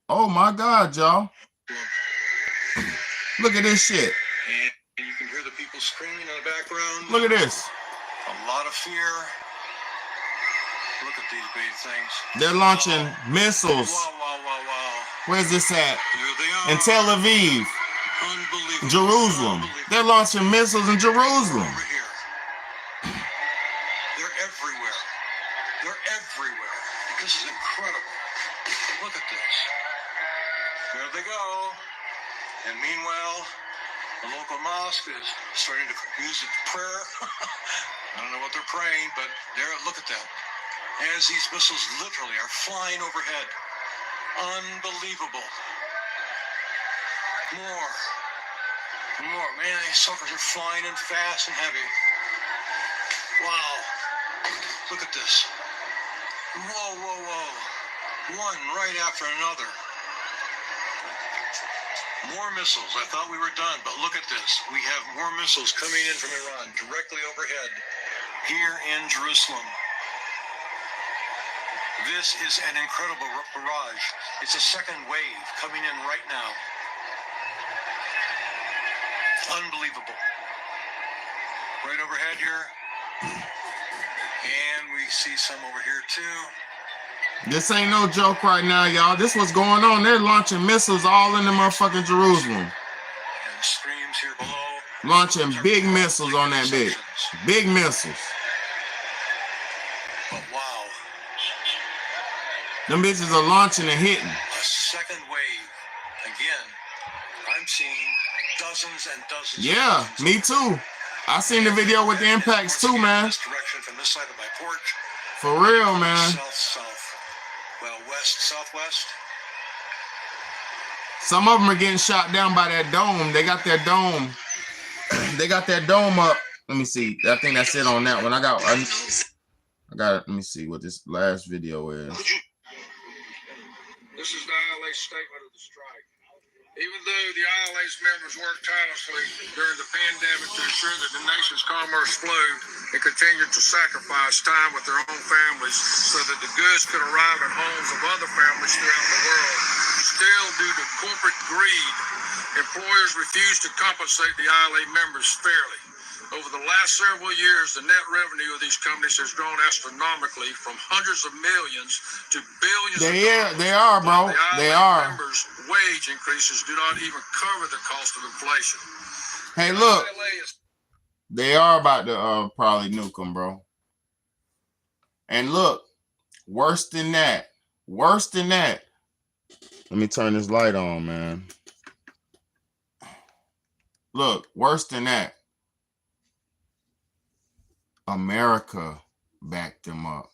oh my God, y'all. Look at this shit. And you can hear the people screaming in the background. Look at this. A lot of fear. Look at these big things. They're launching missiles. Wow. Where's this at? Here they are. In Tel Aviv. Unbelievable. Jerusalem. They're launching missiles in Jerusalem. Over here. They're everywhere. This is incredible. Look at this. There they go. And meanwhile, the local mosque is starting to use it for prayer. I don't know what they're praying, but look at that. As these missiles literally are flying overhead. Unbelievable. More. Man, these suckers are flying in fast and heavy. Wow. Look at this. Whoa. One right after another. More missiles. I thought we were done, but look at this. We have more missiles coming in from Iran directly overhead here in Jerusalem. This is an incredible barrage. It's a second wave coming in right now. Unbelievable. Right overhead here. And we see some over here too. This ain't no joke right now, y'all. This what's going on. They're launching missiles all in the motherfucking Jerusalem. And streams here below. Launching big missiles on that bitch. Big missiles. But wow. Them bitches are launching and hitting. A second wave. Again, I'm seeing dozens and dozens. Yeah, me too. I seen the video with the impacts too, man. This direction from this side of my porch. For real, man. South. Well, west, southwest. Some of them are getting shot down by that dome. They got their dome. They got that dome up. Let me see. I think that's it on that one. I got. Let me see what this last video is. This is the ILA statement of the strike. Even though the ILA's members worked tirelessly during the pandemic to ensure that the nation's commerce flowed and continued to sacrifice time with their own families so that the goods could arrive in homes of other families throughout the world, still due to corporate greed, employers refused to compensate the ILA members fairly. Over the last several years, the net revenue of these companies has grown astronomically from hundreds of millions to billions of dollars. They are, bro. They are. Members' wage increases do not even cover the cost of inflation. Hey, look. They are about to probably nuke them, bro. And look, worse than that. Worse than that. Let me turn this light on, man. Look, worse than that. America backed them up.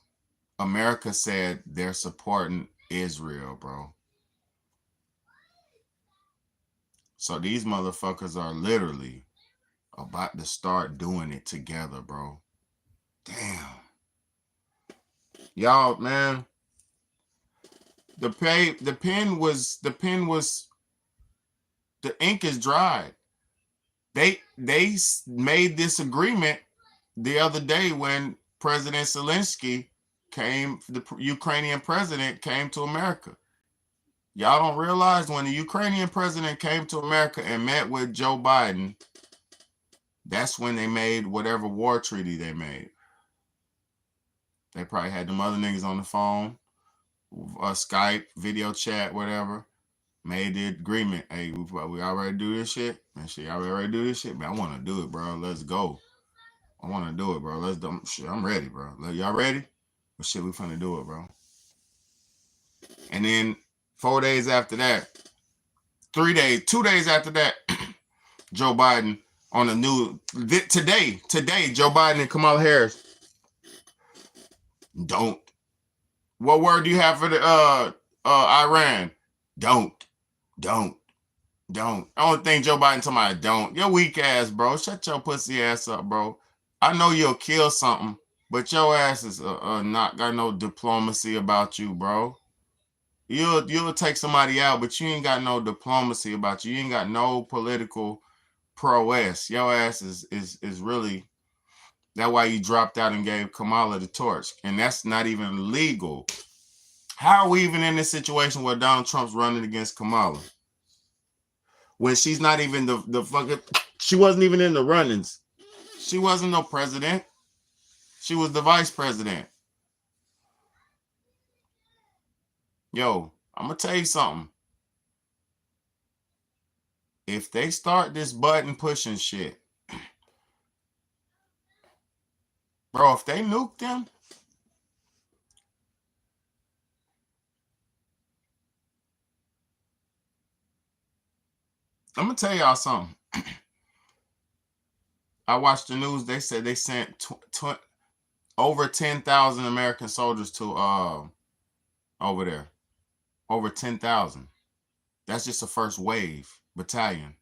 America said they're supporting Israel, bro. So these motherfuckers are literally about to start doing it together, bro. Damn. Y'all, man. The ink is dried. They made this agreement the other day when President Zelensky came, the Ukrainian president came to America. Y'all don't realize when the Ukrainian president came to America and met with Joe Biden, that's when they made whatever war treaty they made. They probably had them other niggas on the phone, Skype, video chat, whatever. Made the agreement. Hey, we already do this shit. Man, shit, y'all already do this shit. Man, I want to do it, bro. Let's go. I want to do it, bro. Let's do shit. I'm ready, bro. Y'all ready? Well, shit, we finna do it, bro. And then 4 days after that, 2 days after that, Joe Biden on the new today, Joe Biden and Kamala Harris. Don't. What word do you have for the Iran? Don't. I don't think Joe Biden talking about don't. Your weak ass, bro. Shut your pussy ass up, bro. I know you'll kill something, but your ass is not got no diplomacy about you, bro. You'll take somebody out, but you ain't got no diplomacy about you. You ain't got no political prowess. Your ass is really. That's why you dropped out and gave Kamala the torch, and that's not even legal. How are we even in this situation where Donald Trump's running against Kamala? When she's not even the fucking, she wasn't even in the runnings. She wasn't no president. She was the vice president. Yo, I'm going to tell you something. If they start this button pushing shit, bro, if they nuke them, I'm going to tell y'all something. I watched the news. They said they sent over 10,000 American soldiers to over there. Over 10,000. That's just the first wave battalion.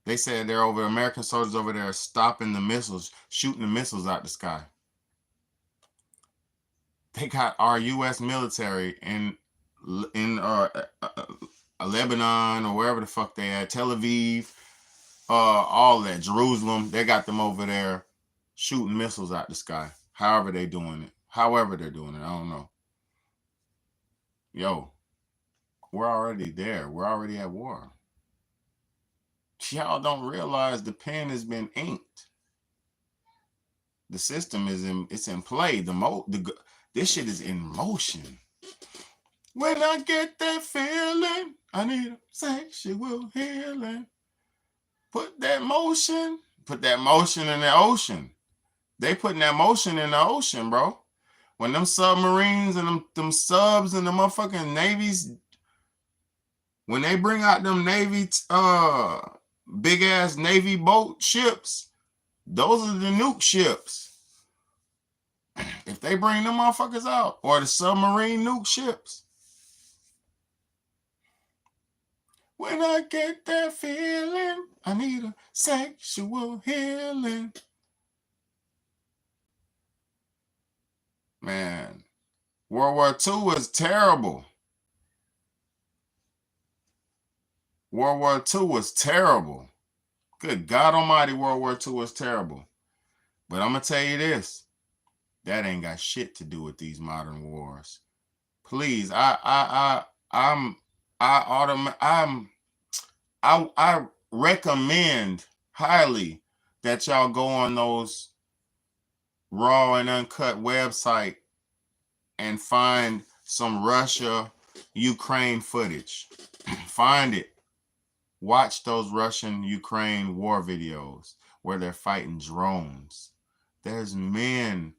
They said they're over American soldiers over there stopping the missiles, shooting the missiles out the sky. They got our U.S. military in Lebanon or wherever the fuck they at, Tel Aviv, all that, Jerusalem. They got them over there shooting missiles out the sky. However they're doing it. I don't know. Yo, we're already there. We're already at war. Y'all don't realize the pen has been inked. The system is in play. This shit is in motion. When I get that feeling, I need a sexual healing. Put that motion in the ocean. They putting that motion in the ocean, bro. When them submarines and them subs and the motherfucking navies, when they bring out them Navy big ass Navy boat ships, those are the nuke ships. If they bring them motherfuckers out, or the submarine nuke ships. When I get that feeling, I need a sexual healing. Man, World War II was terrible. World War II was terrible. Good God Almighty, World War II was terrible. But I'm gonna tell you this: that ain't got shit to do with these modern wars. Please, I recommend highly that y'all go on those raw and uncut website and find some Russia-Ukraine footage. Find it. Watch those Russian-Ukraine war videos where they're fighting drones. There's men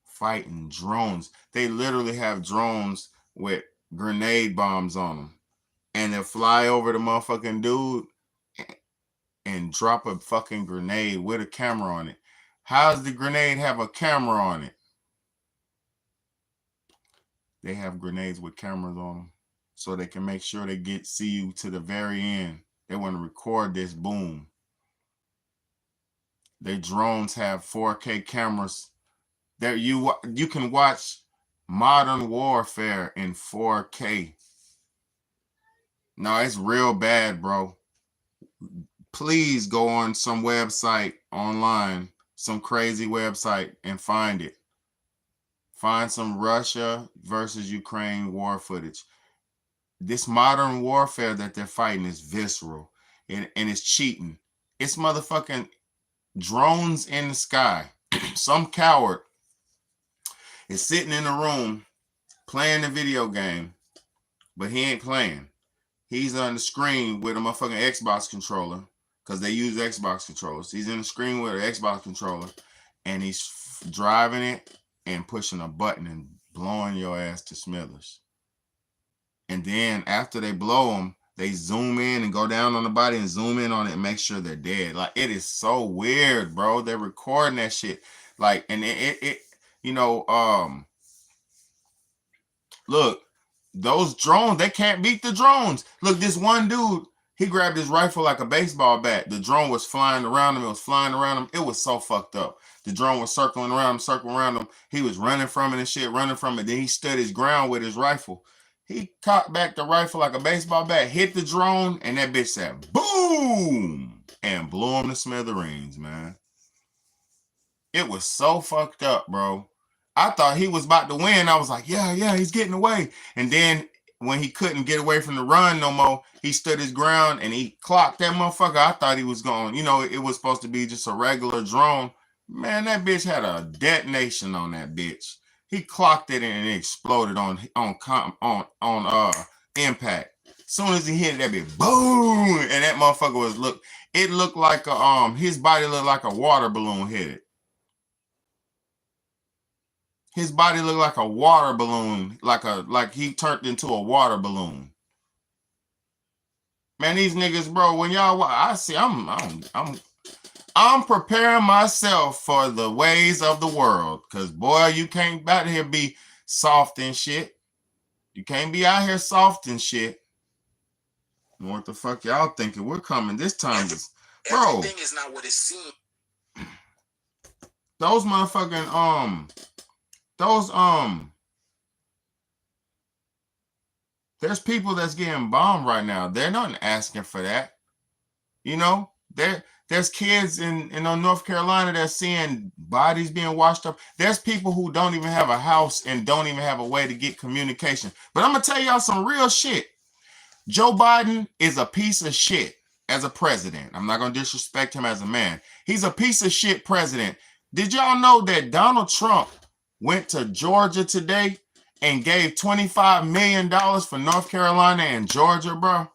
fighting drones. They literally have drones with grenade bombs on them. And they'll fly over the motherfucking dude and drop a fucking grenade with a camera on it. How does the grenade have a camera on it? They have grenades with cameras on them so they can make sure they see you to the very end. They want to record this boom. Their drones have 4K cameras. There you can watch modern warfare in 4K. No, it's real bad, bro. Please go on some website online, some crazy website, and find it. Find some Russia versus Ukraine war footage. This modern warfare that they're fighting is visceral and it's cheating. It's motherfucking drones in the sky. Some coward is sitting in a room playing the video game, but he ain't playing. He's on the screen with a motherfucking Xbox controller, because they use Xbox controllers. He's in the screen with an Xbox controller, and he's driving it and pushing a button and blowing your ass to smithers. And then after they blow them, they zoom in and go down on the body and zoom in on it and make sure they're dead. Like, it is so weird, bro. They're recording that shit. Like, and it look, those drones, they can't beat the drones. Look, this one dude, he grabbed his rifle like a baseball bat. The drone was flying around him. It was flying around him. It was so fucked up. The drone was circling around him. He was running from it and shit, running from it. Then he stood his ground with his rifle. He cocked back the rifle like a baseball bat, hit the drone, and that bitch said, boom, and blew him to smithereens, man. It was so fucked up, bro. I thought he was about to win. I was like, yeah, he's getting away. And then when he couldn't get away from the run no more, he stood his ground and he clocked that motherfucker. I thought he was going, it was supposed to be just a regular drone. Man, that bitch had a detonation on that bitch. He clocked it and it exploded on impact. As soon as he hit it, that bitch, boom, and that motherfucker it looked like his body looked like a water balloon hit it. His body looked like a water balloon, like he turned into a water balloon. Man, these niggas, bro, when y'all, I see, I'm preparing myself for the ways of the world, because boy, you can't out here be soft and shit. You can't be out here soft and shit. What the fuck y'all thinking? We're coming this time, bro. Everything is not what it seems. Those motherfucking there's people that's getting bombed right now. They're not asking for that. There's kids in North Carolina that's seeing bodies being washed up. There's people who don't even have a house and don't even have a way to get communication. But I'm going to tell y'all some real shit. Joe Biden is a piece of shit as a president. I'm not going to disrespect him as a man. He's a piece of shit president. Did y'all know that Donald Trump went to Georgia today and gave $25 million for North Carolina and Georgia, bro?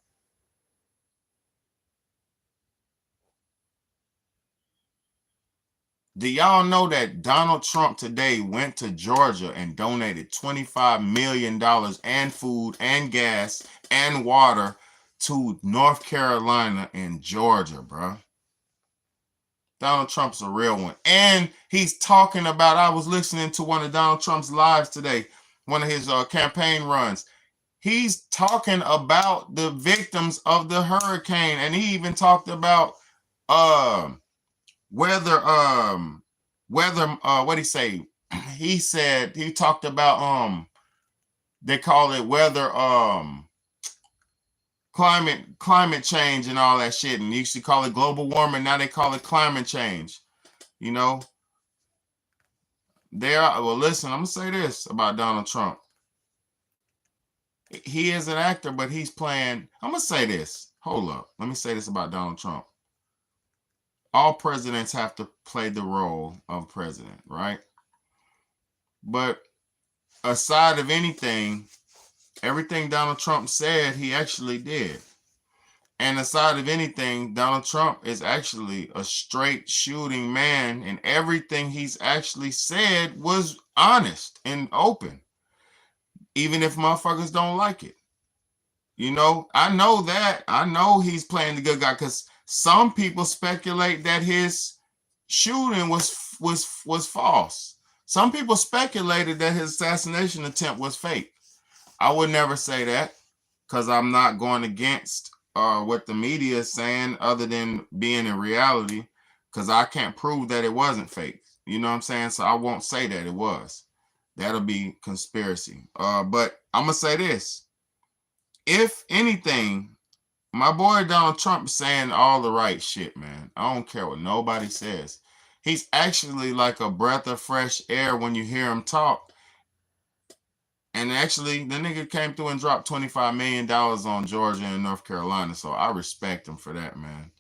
Do y'all know that Donald Trump today went to Georgia and donated $25 million and food and gas and water to North Carolina and Georgia, bro. Donald Trump's a real one. And he's talking about, I was listening to one of Donald Trump's lives today, one of his campaign runs. He's talking about the victims of the hurricane. And he even talked about whether what'd he say? He talked about they call it weather climate change and all that shit, and you used to call it global warming, now they call it climate change. You know, listen, I'm gonna say this about Donald Trump. He is an actor, but he's playing. I'm gonna say this. Hold up, let me say this about Donald Trump. All presidents have to play the role of president, right? But aside of anything, everything Donald Trump said, he actually did. And aside of anything, Donald Trump is actually a straight shooting man, and everything he's actually said was honest and open, even if motherfuckers don't like it. You know, I know that. I know he's playing the good guy, because some people speculate that his shooting was false. Some people speculated that his assassination attempt was fake. I would never say that, because I'm not going against what the media is saying, other than being in reality, because I can't prove that it wasn't fake. You know what I'm saying? So I won't say that it was. That'll be conspiracy. But I'm going to say this. If anything, my boy Donald Trump is saying all the right shit, man. I don't care what nobody says. He's actually like a breath of fresh air when you hear him talk. And actually, the nigga came through and dropped $25 million on Georgia and North Carolina. So I respect him for that, man.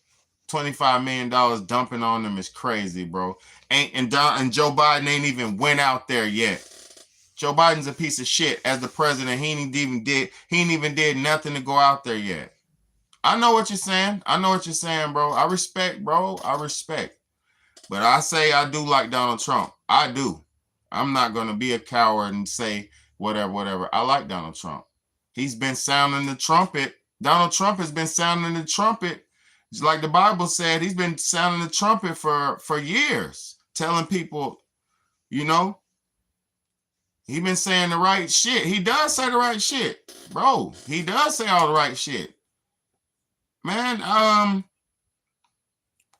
$25 million dumping on them is crazy, bro. And Joe Biden ain't even went out there yet. Joe Biden's a piece of shit as the president. He ain't even did nothing to go out there yet. I know what you're saying. Bro. I respect, bro. I respect. But I say I do like Donald Trump. I do. I'm not going to be a coward and say whatever. I like Donald Trump. He's been sounding the trumpet. Donald Trump has been sounding the trumpet. Just like the Bible said, he's been sounding the trumpet for years, telling people, you know, he's been saying the right shit. He does say the right shit, bro. He does say all the right shit. Man,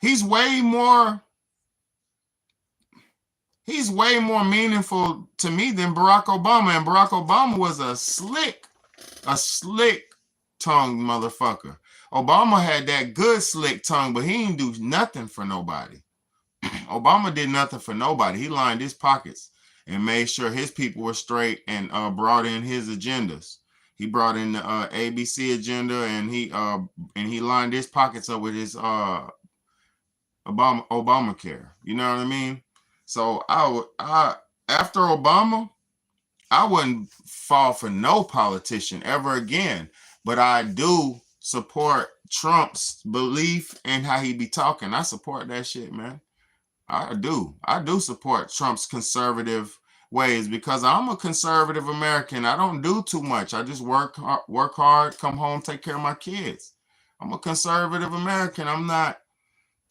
he's way more meaningful to me than Barack Obama. And Barack Obama was a slick tongue motherfucker. Obama had that good slick tongue, but he didn't do nothing for nobody. Obama did nothing for nobody. He lined his pockets and made sure his people were straight and brought in his agendas. He brought in the ABC agenda, and he lined his pockets up with his Obamacare. You know what I mean? So after Obama, I wouldn't fall for no politician ever again. But I do support Trump's belief in how he be talking. I support that shit, man. I do support Trump's conservative ways, because I'm a conservative American. I don't do too much. I just work hard, come home, take care of my kids. I'm a conservative American. I'm not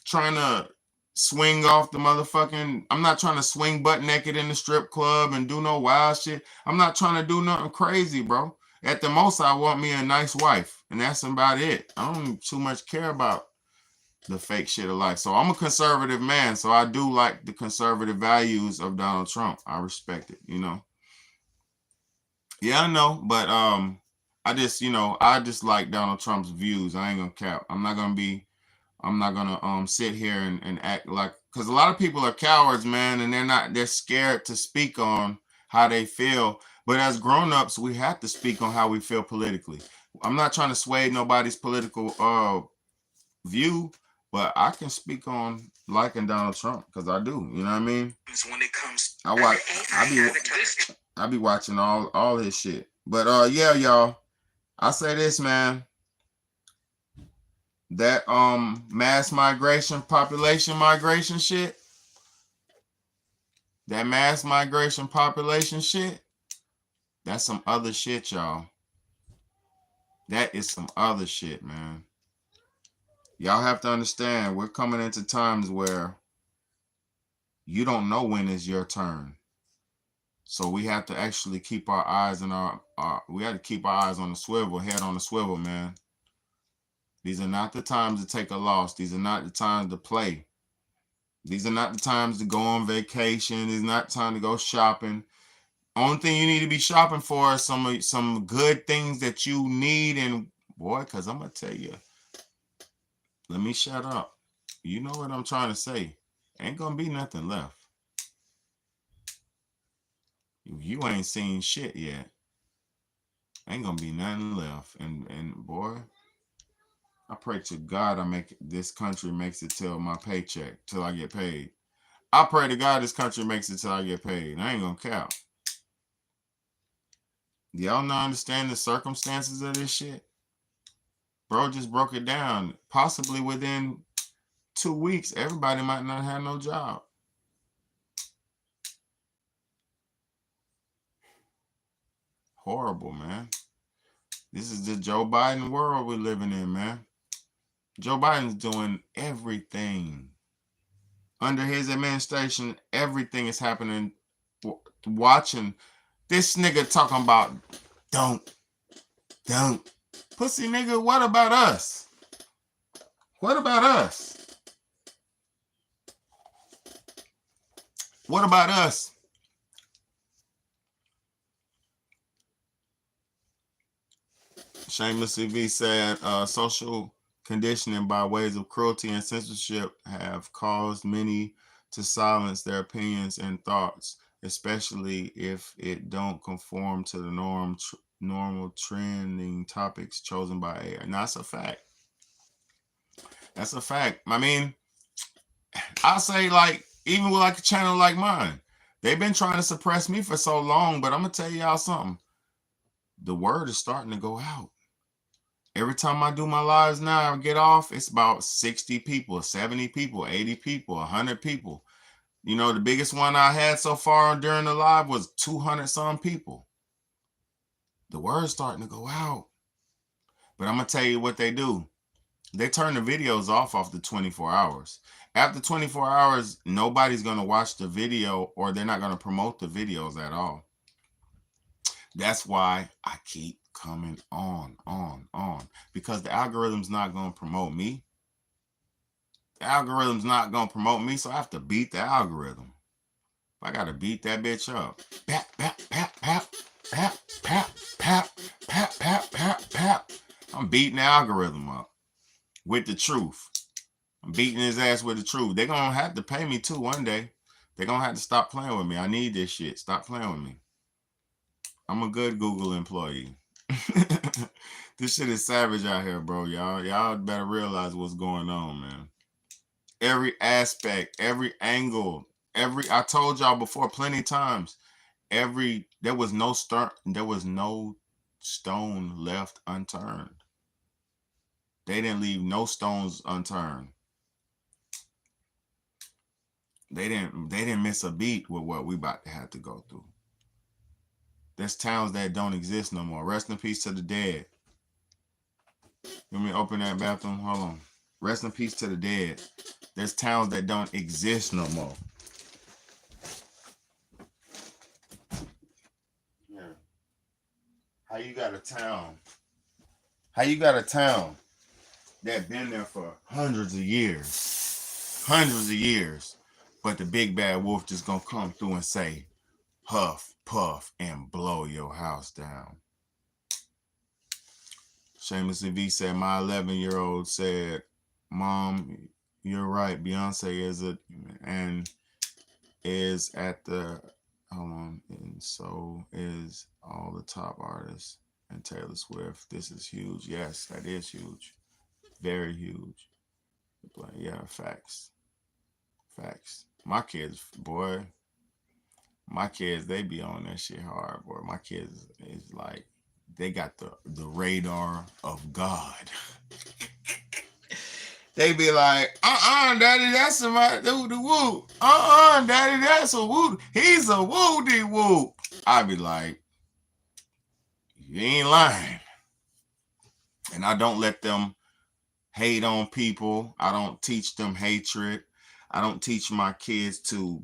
trying to swing off the motherfucking, I'm not trying to swing butt naked in the strip club and do no wild shit. I'm not trying to do nothing crazy, bro. At the most, I want me a nice wife, and that's about it. I don't too much care about the fake shit of life. So I'm a conservative man, so I do like the conservative values of Donald Trump. I respect it, you know. Yeah, I know, but I just like Donald Trump's views. I ain't gonna cap. I'm not gonna sit here and act like, because a lot of people are cowards, man, and they're scared to speak on how they feel. But as grown-ups, we have to speak on how we feel politically. I'm not trying to sway nobody's political view, but I can speak on liking Donald Trump, because I do. You know what I mean? When it comes, I be watching all his shit. But yeah, y'all, I say this, man. That mass migration, population migration shit. That mass migration, population shit. That's some other shit, y'all. That is some other shit, man. Y'all have to understand, we're coming into times where you don't know when it's your turn. So we have to actually keep our eyes and we have to keep our eyes on the swivel, head on the swivel, man. These are not the times to take a loss. These are not the times to play. These are not the times to go on vacation. These are not time to go shopping. Only thing you need to be shopping for is some good things that you need. And boy, because I'm going to tell you, let me shut up. You know what I'm trying to say. Ain't going to be nothing left. You ain't seen shit yet. Ain't going to be nothing left. And boy, I pray to God this country makes it till my paycheck, till I get paid. I pray to God this country makes it till I get paid. I ain't going to count. Y'all not understand the circumstances of this shit? Bro just broke it down. Possibly within 2 weeks, everybody might not have no job. Horrible, man. This is the Joe Biden world we're living in, man. Joe Biden's doing everything. Under his administration, everything is happening. Watching this nigga talking about don't. Pussy nigga, what about us? What about us? What about us? Shameless V said, social conditioning by ways of cruelty and censorship have caused many to silence their opinions and thoughts, especially if it don't conform to the normal trending topics chosen by AI. And that's a fact. That's a fact. I mean, I say, like, even with like a channel like mine, they've been trying to suppress me for so long, but I'm gonna tell y'all something. The word is starting to go out. Every time I do my lives now, I get off, it's about 60 people, 70 people, 80 people, 100 people. You know, the biggest one I had so far during the live was 200 some people. The word's starting to go out. But I'm going to tell you what they do. They turn the videos off the 24 hours. After 24 hours, nobody's going to watch the video, or they're not going to promote the videos at all. That's why I keep coming on, because the algorithm's not going to promote me. The algorithm's not going to promote me, so I have to beat the algorithm. I got to beat that bitch up. Pap, pap, pap, pap, pap, pap, pap, pap, pap, pap, pap. I'm beating the algorithm up with the truth. I'm beating his ass with the truth. They're going to have to pay me too one day. They're going to have to stop playing with me. I need this shit. Stop playing with me. I'm a good Google employee. This shit is savage out here, bro. Y'all better realize what's going on, man. Every aspect, every angle, I told y'all before plenty of times, there was no stone left unturned. They didn't leave no stones unturned. They didn't miss a beat with what we about to have to go through. There's towns that don't exist no more. Rest in peace to the dead. Let me open that bathroom. Hold on. Rest in peace to the dead. There's towns that don't exist no more. Yeah. How you got a town that been there for hundreds of years, but the big bad wolf just gonna come through and say, huff, puff, and blow your house down. Shameless V said, my 11-year-old said, Mom, you're right. Beyonce is at the, hold on, and so is all the top artists, and Taylor Swift. This is huge. Yes, that is huge. Very huge. But yeah, facts. My kids, they be on that shit hard, boy. My kids is like, they got the radar of God. They be like, daddy, that's somebody do the whoop. Daddy, that's a whoop. He's a woody whoop. I be like, you ain't lying. And I don't let them hate on people. I don't teach them hatred. I don't teach my kids to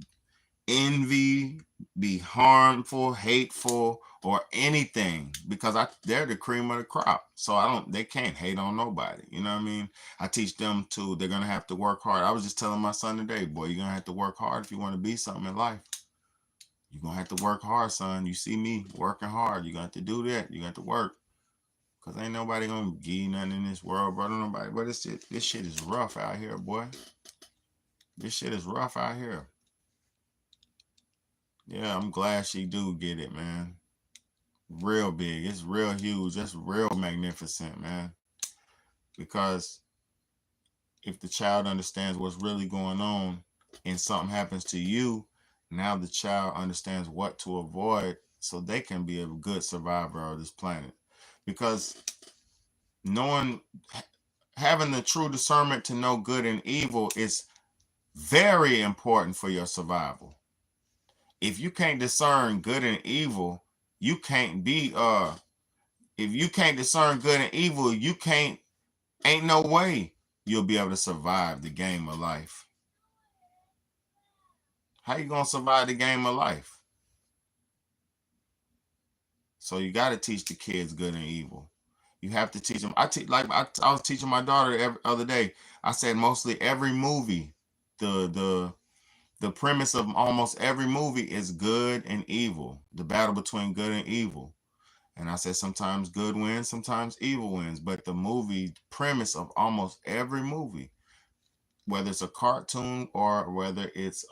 envy, be harmful, hateful, or anything, because they're the cream of the crop. So they can't hate on nobody. You know what I mean? I teach them they're gonna have to work hard. I was just telling my son today, boy, you're gonna have to work hard if you want to be something in life. You're gonna have to work hard, son. You see me working hard. You're gonna have to do that. You got to work. Cause ain't nobody gonna give you nothing in this world, brother. Nobody. But this shit is rough out here, boy. This shit is rough out here. Yeah, I'm glad she do get it, man. Real big. It's real huge. That's real magnificent, man. Because if the child understands what's really going on and something happens to you, now the child understands what to avoid so they can be a good survivor of this planet. Because having the true discernment to know good and evil is very important for your survival. If you can't discern good and evil, you can't be if you can't discern good and evil, ain't no way you'll be able to survive the game of life. How you gonna survive the game of life? So you got to teach the kids good and evil. You have to teach them. I was teaching my daughter the other day. I said mostly every movie, the premise of almost every movie is good and evil, the battle between good and evil. And I said sometimes good wins, sometimes evil wins. But the movie premise of almost every movie, whether it's a cartoon or whether it's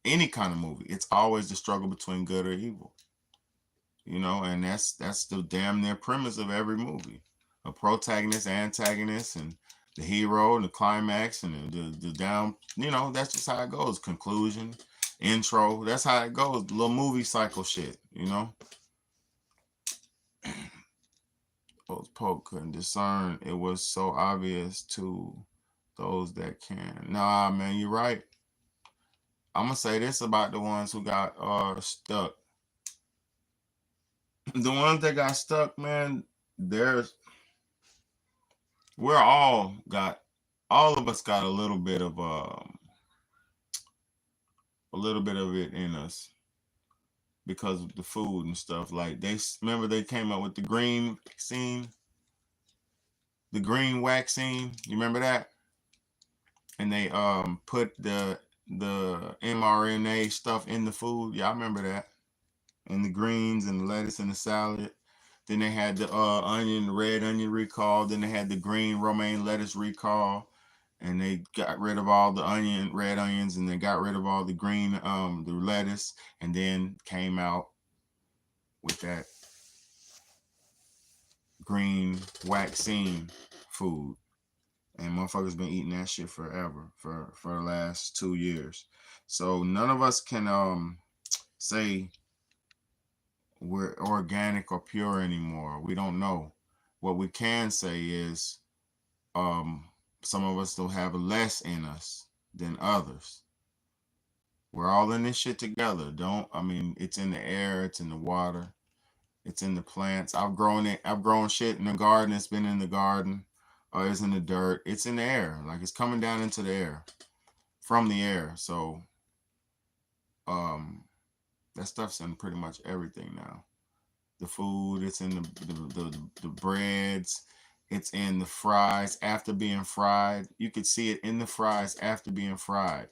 any kind of movie, it's always the struggle between good or evil. You know, and that's the damn near premise of every movie. A protagonist, antagonist, and the hero and the climax and the down, you know, that's just how it goes. Conclusion, intro, that's how it goes. The little movie cycle shit, you know. Pope couldn't discern. It was so obvious to those that can. Nah, man, you're right. I'm gonna say this about the ones who got stuck. The ones that got stuck, man, all of us got a little bit of it in us because of the food and stuff. Like they came up with the green vaccine. You remember that? And they put the mRNA stuff in the food. Yeah, I remember that. And the greens and the lettuce and the salad. Then they had the red onion recall. Then they had the green romaine lettuce recall. And they got rid of all the red onions, and they got rid of all the green, the lettuce, and then came out with that green vaccine food. And motherfuckers been eating that shit forever, for the last 2 years. So none of us can say we're organic or pure anymore. We don't know. What we can say is some of us don't have less in us than others. We're all in this shit together. It's in the air, it's in the water, it's in the plants. I've grown shit in the garden. It's been in the garden, or it's in the dirt. It's in the air. Like it's coming down into the air, from the air. So that stuff's in pretty much everything now. The food, it's in the breads, it's in the fries after being fried. You could see it in the fries after being fried.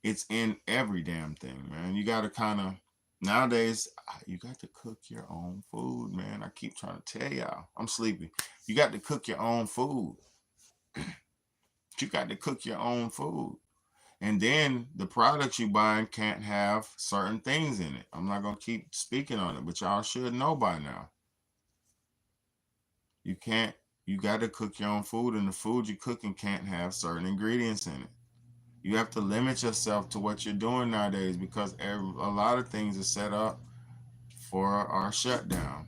It's in every damn thing, man. You got to nowadays, you got to cook your own food, man. I keep trying to tell y'all. I'm sleepy. You got to cook your own food. You got to cook your own food. And then the products you buying can't have certain things in it. I'm not going to keep speaking on it, but y'all should know by now. You got to cook your own food, and the food you're cooking can't have certain ingredients in it. You have to limit yourself to what you're doing nowadays, because a lot of things are set up for our shutdown.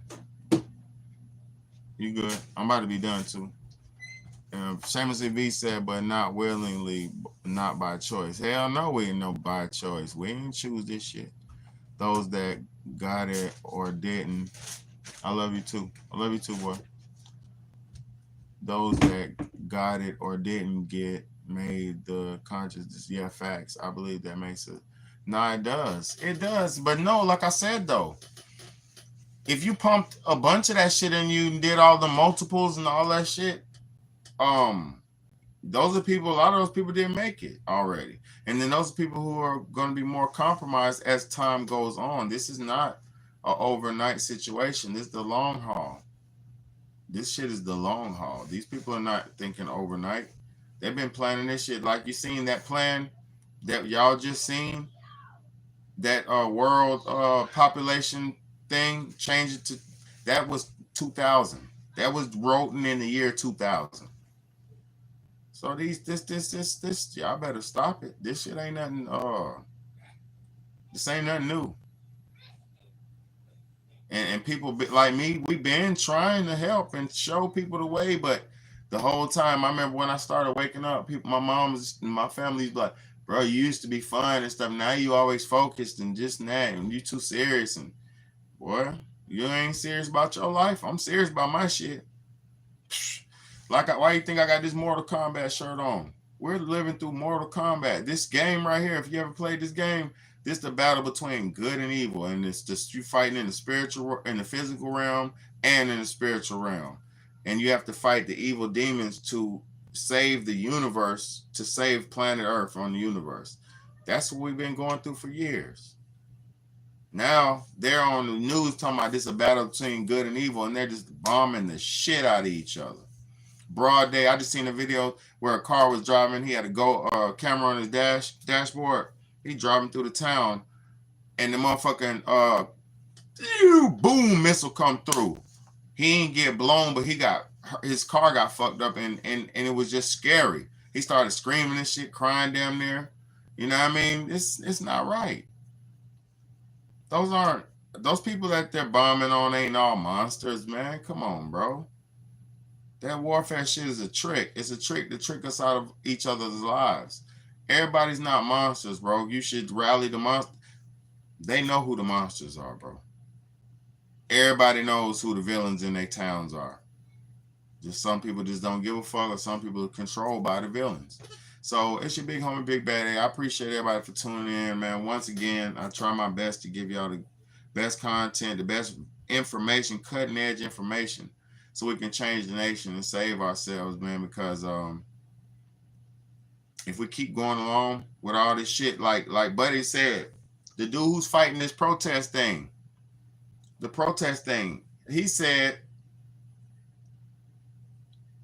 You good? I'm about to be done too. Seamus V said, but not willingly, not by choice. Hell no, we ain't no by choice. We ain't choose this shit. Those that got it or didn't. I love you too. I love you too, boy. those that got it or didn't get made the conscious. Yeah, facts. I believe that makes it. No, it does. It does. But no, like I said though, if you pumped a bunch of that shit in you and did all the multiples and all that shit, those are people, a lot of those people didn't make it already. And then those are people who are going to be more compromised as time goes on. This is not an overnight situation. This is the long haul. This shit is the long haul. These people are not thinking overnight. They've been planning this shit. Like you seen that plan that y'all just seen, that world population thing, change it to, that was 2000. That was written in the year 2000. So this, y'all better stop it. This shit ain't nothing, this ain't nothing new. And people like me, we've been trying to help and show people the way, but the whole time, I remember when I started waking up, people, my mom's, my family's like, bro, you used to be fun and stuff. Now you always focused and just that, and you too serious. And boy, you ain't serious about your life. I'm serious about my shit. Like, why you think I got this Mortal Kombat shirt on? We're living through Mortal Kombat. This game right here, if you ever played this game, this is the battle between good and evil. And it's just you fighting in the spiritual, in the physical realm and in the spiritual realm. And you have to fight the evil demons to save the universe, to save planet Earth on the universe. That's what we've been going through for years. Now they're on the news talking about this is a battle between good and evil, and they're just bombing the shit out of each other. Broad day. I just seen a video where a car was driving. He had a camera on his dashboard. He driving through the town, and the motherfucking boom missile come through. He didn't get blown, but his car got fucked up, and it was just scary. He started screaming and shit, crying damn near. You know what I mean? It's not right. Those people that they're bombing on ain't all monsters, man. Come on, bro. That warfare shit is a trick. It's a trick to trick us out of each other's lives. Everybody's not monsters, bro. You should rally the monsters. They know who the monsters are, bro. Everybody knows who the villains in their towns are. Just some people just don't give a fuck, or some people are controlled by the villains. So it's your big homie, Big Bad A. I appreciate everybody for tuning in, man. Once again, I try my best to give y'all the best content, the best information, cutting edge information, so we can change the nation and save ourselves, man, because if we keep going along with all this shit, like Buddy said, the dude who's fighting this protest thing, he said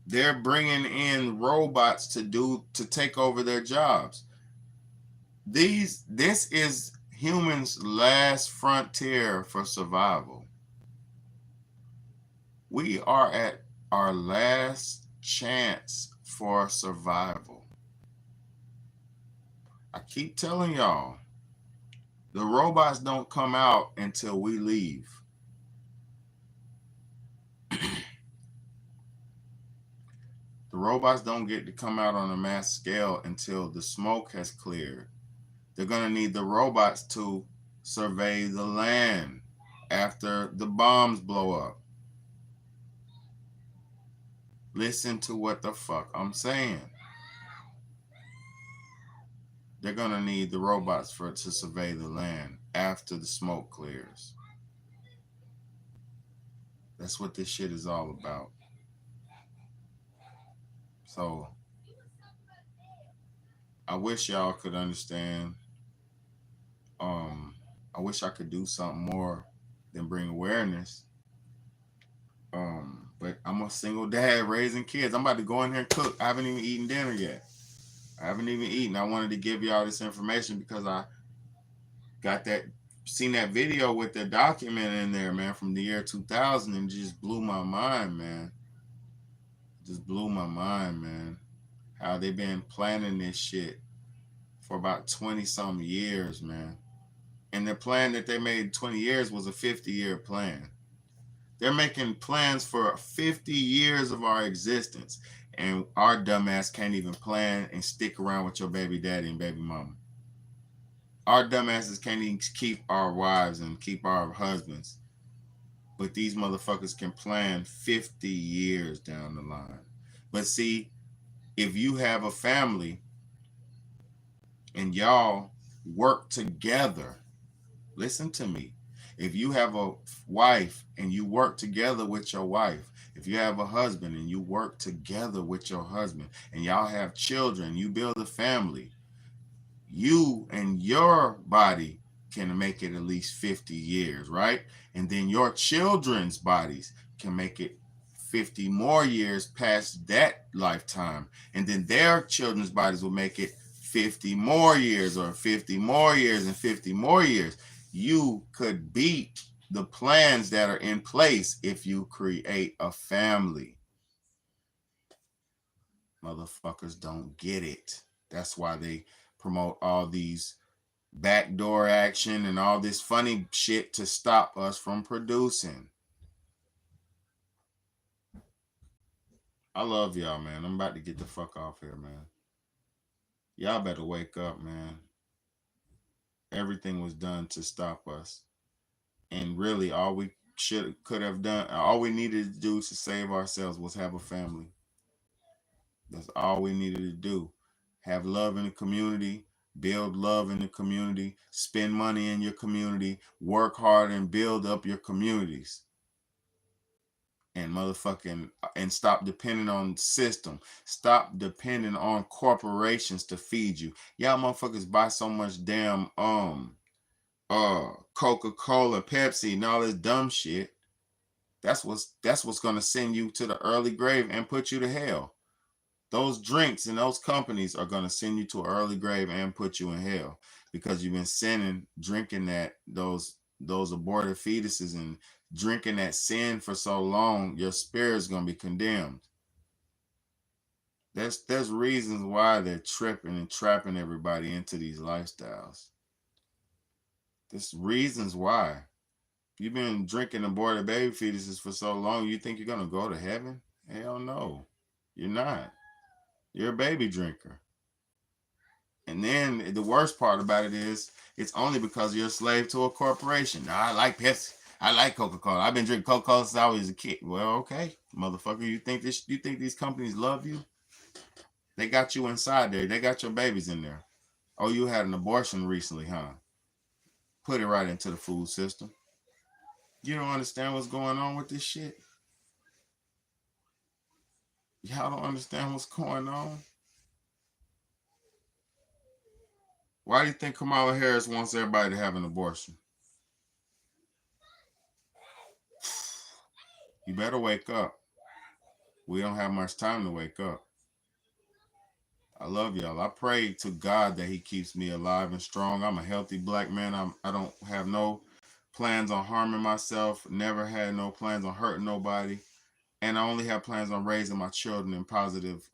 they're bringing in robots to take over their jobs. This is humans' last frontier for survival. We are at our last chance for survival. I keep telling y'all, the robots don't come out until we leave. The robots don't get to come out on a mass scale until the smoke has cleared. They're going to need the robots to survey the land after the bombs blow up. Listen to what the fuck I'm saying. They're going to need the robots to survey the land after the smoke clears. That's what this shit is all about. So I wish y'all could understand. I wish I could do something more than bring awareness. But I'm a single dad raising kids. I'm about to go in here and cook. I haven't even eaten dinner yet. I haven't even eaten. I wanted to give y'all this information because I got seen that video with the document in there, man, from the year 2000, and just blew my mind, man. Just blew my mind, man. How they've been planning this shit for about 20-some years, man. And the plan that they made 20 years was a 50-year plan. They're making plans for 50 years of our existence. And our dumbass can't even plan and stick around with your baby daddy and baby mama. Our dumbasses can't even keep our wives and keep our husbands. But these motherfuckers can plan 50 years down the line. But see, if you have a family and y'all work together, listen to me. If you have a wife and you work together with your wife, if you have a husband and you work together with your husband, and y'all have children, you build a family, you and your body can make it at least 50 years, right? And then your children's bodies can make it 50 more years past that lifetime. And then their children's bodies will make it 50 more years, or 50 more years, and 50 more years. You could beat the plans that are in place if you create a family. Motherfuckers don't get it. That's why they promote all these backdoor action and all this funny shit to stop us from producing. I love y'all, man. I'm about to get the fuck off here, man. Y'all better wake up, man. Everything was done to stop us. And really, all we could have done, all we needed to do to save ourselves was have a family. That's all we needed to do. Have love in the community, build love in the community, spend money in your community, work hard and build up your communities. And and stop depending on the system. Stop depending on corporations to feed you. Y'all motherfuckers buy so much damn Coca-Cola, Pepsi, and all this dumb shit. That's what's gonna send you to the early grave and put you to hell. Those drinks and those companies are gonna send you to an early grave and put you in hell, because you've been drinking those aborted fetuses and drinking that sin for so long. Your spirit's gonna be condemned. There's reasons why they're tripping and trapping everybody into these lifestyles. There's reasons why. You've been drinking aborted baby fetuses for so long, you think you're gonna go to heaven? Hell no, you're not. You're a baby drinker. And then the worst part about it is, it's only because you're a slave to a corporation. Now, I like Pepsi. I like Coca-Cola. I've been drinking Coca-Cola since I was a kid. Well, okay, motherfucker. You think these companies love you? They got you inside there. They got your babies in there. Oh, you had an abortion recently, huh? Put it right into the food system. You don't understand what's going on with this shit? Y'all don't understand what's going on? Why do you think Kamala Harris wants everybody to have an abortion? You better wake up. We don't have much time to wake up. I love y'all. I pray to God that he keeps me alive and strong. I'm a healthy black man. I don't have no plans on harming myself. Never had no plans on hurting nobody. And I only have plans on raising my children in positive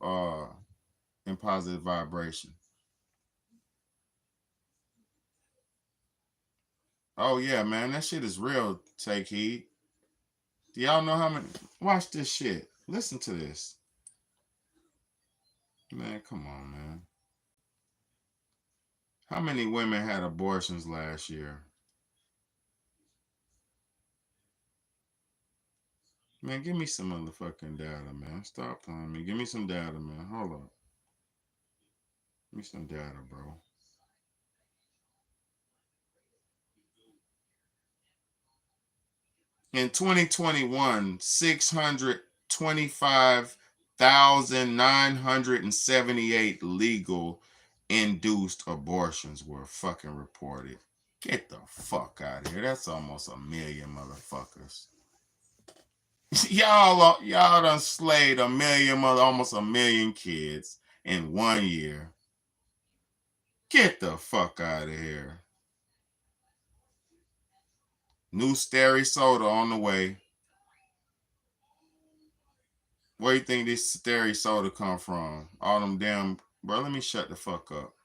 vibration. Oh yeah, man. That shit is real. Take heed. Do y'all know how many? Watch this shit. Listen to this. Man, come on, man. How many women had abortions last year? Man, give me some motherfucking data, man. Stop playing me. Give me some data, man. Hold up. Give me some data, bro. In 2021, 625,978 legal induced abortions were fucking reported. Get the fuck out of here. That's almost a million motherfuckers. Y'all done slayed almost a million kids in 1 year. Get the fuck out of here. New Steri soda on the way. Where you think this Steri soda come from? All them damn... Bro, let me shut the fuck up.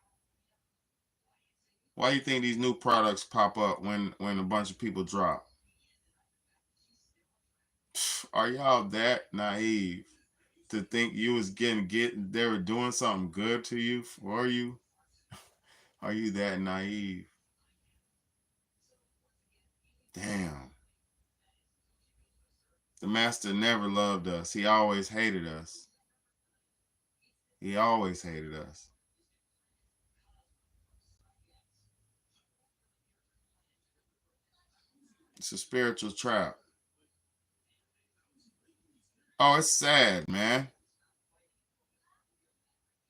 Why you think these new products pop up when a bunch of people drop? Are y'all that naive to think you was they were doing something good to you, for you? Are you that naive? Damn. The master never loved us. He always hated us. He always hated us. It's a spiritual trap. Oh, it's sad, man.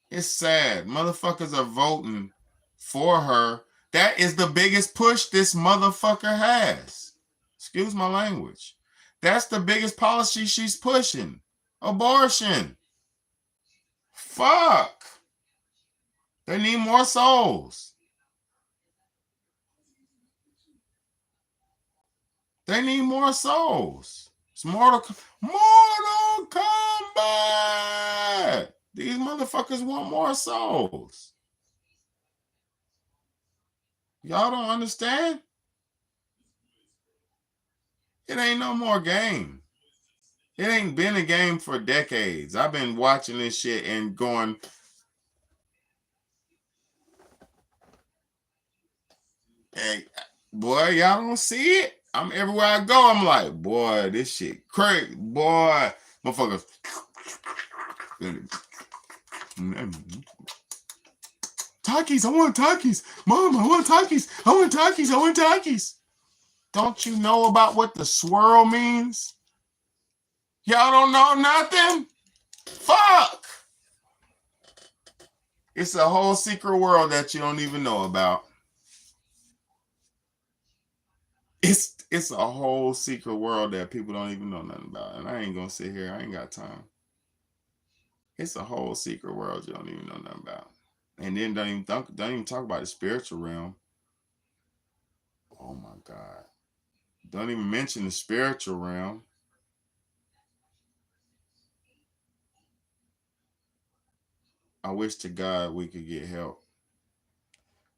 It's sad. Motherfuckers are voting for her. That is the biggest push this motherfucker has. Excuse my language. That's the biggest policy she's pushing. Abortion. Fuck. They need more souls. They need more souls. It's Mortal Kombat. These motherfuckers want more souls. Y'all don't understand? It ain't no more game. It ain't been a game for decades. I've been watching this shit and going, hey, boy, y'all don't see it? I'm everywhere I go. I'm like, boy, this shit crazy. Boy, motherfuckers. Takis, I want Takis. Mom, I want Takis. I want Takis. I want Takis. Don't you know about what the swirl means? Y'all don't know nothing? Fuck. It's a whole secret world that you don't even know about. It's a whole secret world that people don't even know nothing about. And I ain't gonna sit here. I ain't got time. It's a whole secret world you don't even know nothing about. And then don't even talk about the spiritual realm. Oh my God. Don't even mention the spiritual realm. I wish to God we could get help.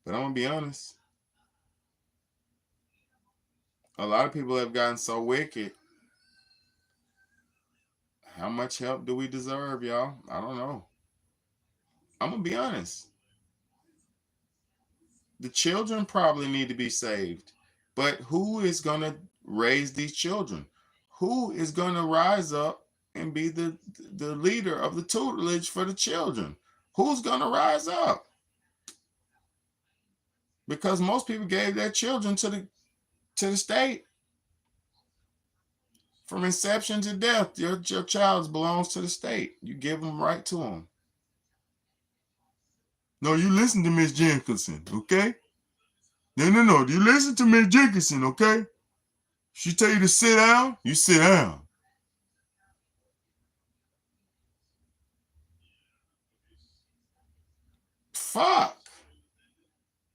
But I'm gonna be honest. A lot of people have gotten so wicked. How much help do we deserve, y'all? I don't know. I'm gonna be honest. The children probably need to be saved. But who is gonna raise these children? Who is gonna rise up and be the leader of the tutelage for the children? Who's gonna rise up? Because most people gave their children to the state. From inception to death, your child belongs to the state. You give them right to them. No, you listen to Miss Jenkinson, okay? No. You listen to Miss Jenkinson, okay? She tell you to sit down, you sit down. Fuck.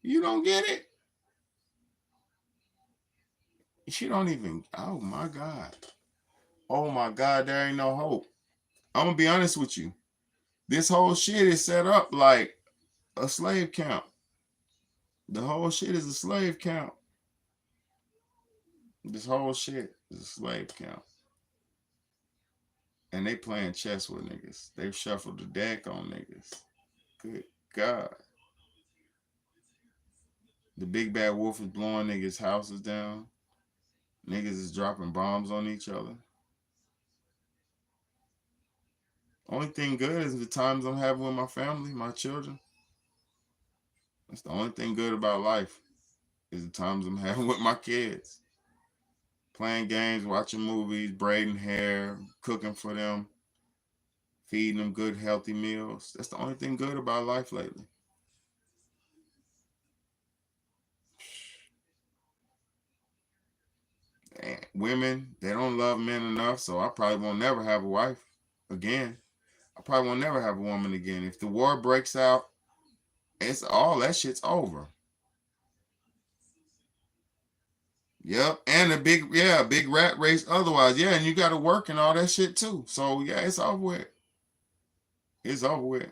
You don't get it? She don't even, oh my God. Oh my God, there ain't no hope. I'm gonna be honest with you. This whole shit is set up like a slave camp. The whole shit is a slave camp. This whole shit is a slave camp. And they playing chess with niggas. They've shuffled the deck on niggas. Good God. The big bad wolf is blowing niggas' houses down. Niggas is dropping bombs on each other. Only thing good is the times I'm having with my family, my children. That's the only thing good about life is the times I'm having with my kids. Playing games, watching movies, braiding hair, cooking for them, feeding them good, healthy meals. That's the only thing good about life lately. And women, they don't love men enough, so I probably won't never have a wife again. I probably won't never have a woman again. If the war breaks out, it's all that shit's over. Yep, and a big rat race otherwise. Yeah, and you got to work and all that shit too. So yeah, it's over with. It's over with.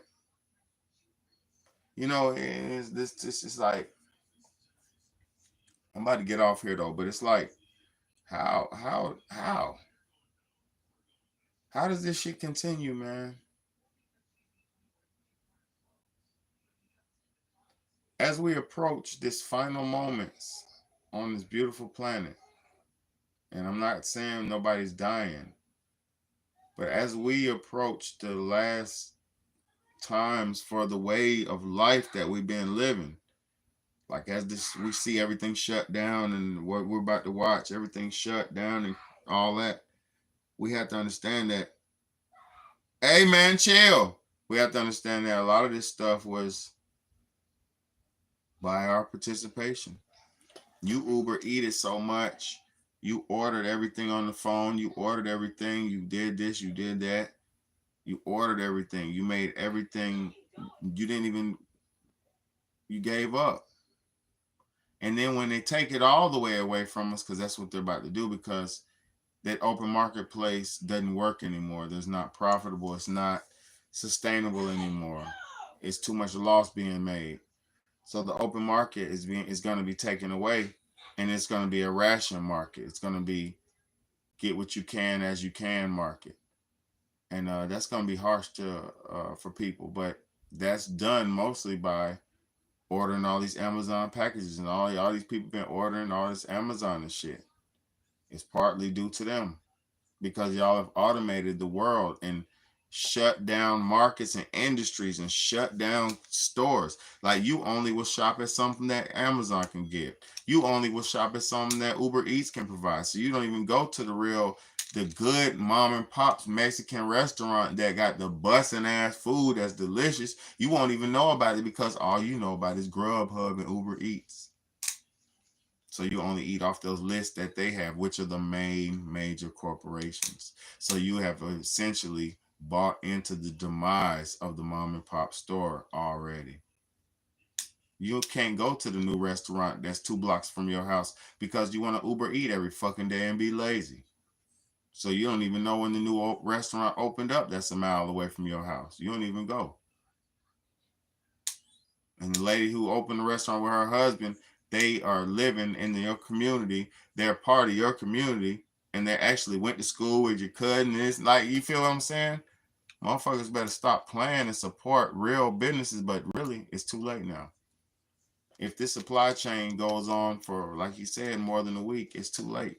You know, this is like, I'm about to get off here though, but it's like, how does this shit continue, man? As we approach this final moments on this beautiful planet, and I'm not saying nobody's dying, but as we approach the last times for the way of life that we've been living. Like as this, we see everything shut down, and what we're about to watch, everything shut down and all that. We have to understand that. Hey man, chill. We have to understand that a lot of this stuff was by our participation. You Uber eated so much. You ordered everything on the phone. You ordered everything. You did this. You did that. You ordered everything. You made everything. You didn't even. You gave up. And then when they take it all the way away from us, because that's what they're about to do, because that open marketplace doesn't work anymore. There's not profitable. It's not sustainable anymore. It's too much loss being made. So the open market is going to be taken away, and it's going to be a ration market. It's going to be get what you can as you can market, and that's going to be harsh for people. But that's done mostly by ordering all these Amazon packages, and all these people been ordering all this Amazon and shit. It's partly due to them, because y'all have automated the world and shut down markets and industries and shut down stores. Like you only will shop at something that Amazon can give. You only will shop at something that Uber Eats can provide. So you don't even go to the good mom and pop's Mexican restaurant that got the bussin' ass food that's delicious. You won't even know about it because all you know about is Grubhub and Uber Eats. So you only eat off those lists that they have, which are the main major corporations. So you have essentially bought into the demise of the mom and pop store already. You can't go to the new restaurant that's 2 blocks from your house because you want to Uber eat every fucking day and be lazy. So you don't even know when the new restaurant opened up that's a mile away from your house. You don't even go. And the lady who opened the restaurant with her husband, they are living in your community. They're part of your community, and they actually went to school with your cousin. It's like, you feel what I'm saying? Motherfuckers better stop playing and support real businesses, but really, it's too late now. If this supply chain goes on for, like you said, more than a week, it's too late.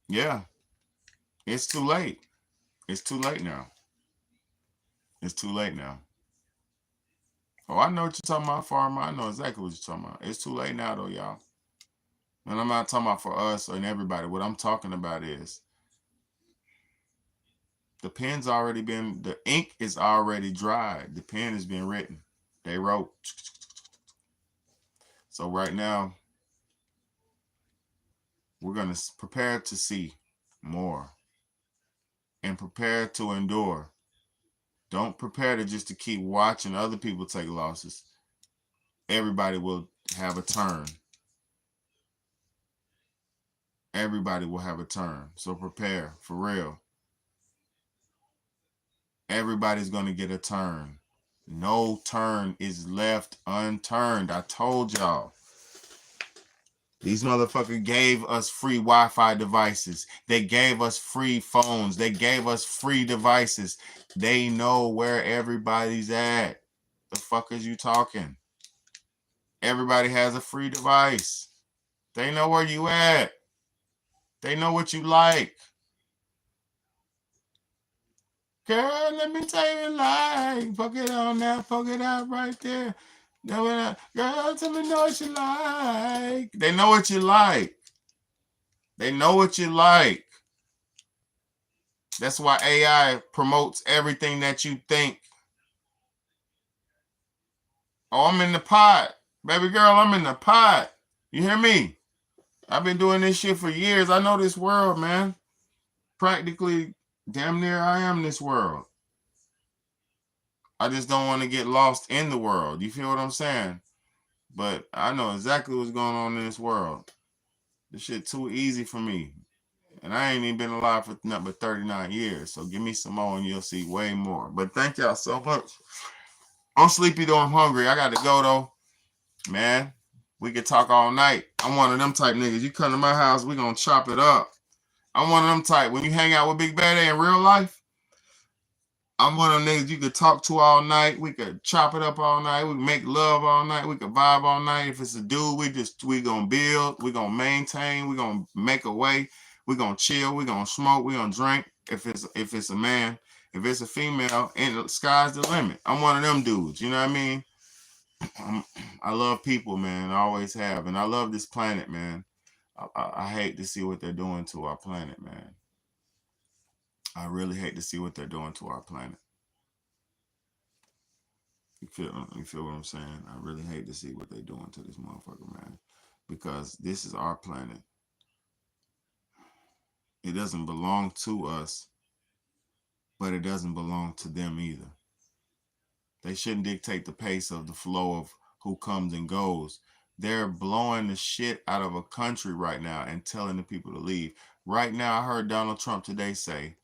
Yeah. It's too late. It's too late now. It's too late now. Oh, I know what you're talking about, Farmer. I know exactly what you're talking about. It's too late now, though, y'all. And I'm not talking about for us and everybody. What I'm talking about is the pen's already been, the ink is already dried. The pen has been written. They wrote. So right now, we're going to prepare to see more and prepare to endure. Don't prepare to just to keep watching other people take losses. Everybody will have a turn. Everybody will have a turn. So prepare, for real. Everybody's going to get a turn. No turn is left unturned. I told y'all. These motherfuckers gave us free Wi-Fi devices. They gave us free phones. They gave us free devices. They know where everybody's at. The fuck is you talking? Everybody has a free device. They know where you at. They know what you like. Girl, let me tell you like. Fuck it on now. Fuck it out right there. Girl, tell me know what you like. They know what you like. They know what you like. That's why AI promotes everything that you think. Oh, I'm in the pot. Baby girl, I'm in the pot. You hear me? I've been doing this shit for years. I know this world, man. Practically, damn near I am this world. I just don't want to get lost in the world. You feel what I'm saying? But I know exactly what's going on in this world. This shit too easy for me. And I ain't even been alive for nothing but 39 years. So give me some more and you'll see way more. But thank y'all so much. I'm sleepy though. I'm hungry. I got to go though. Man, we could talk all night. I'm one of them type niggas. You come to my house, we going to chop it up. I'm one of them type. When you hang out with Big Bad A in real life, I'm one of them niggas you could talk to all night. We could chop it up all night. We can make love all night. We could vibe all night. If it's a dude, we gonna build. We gonna maintain. We gonna make a way. We gonna chill. We gonna smoke. We gonna drink. If it's a man, If it's a female, and the sky's the limit. I'm one of them dudes. You know what I mean? I love people, man. I always have, and I love this planet, man. I hate to see what they're doing to our planet, man. I really hate to see what they're doing to our planet. You feel what I'm saying? I really hate to see what they're doing to this motherfucker, man. Because this is our planet. It doesn't belong to us, but it doesn't belong to them either. They shouldn't dictate the pace of the flow of who comes and goes. They're blowing the shit out of a country right now and telling the people to leave. Right now, I heard Donald Trump today say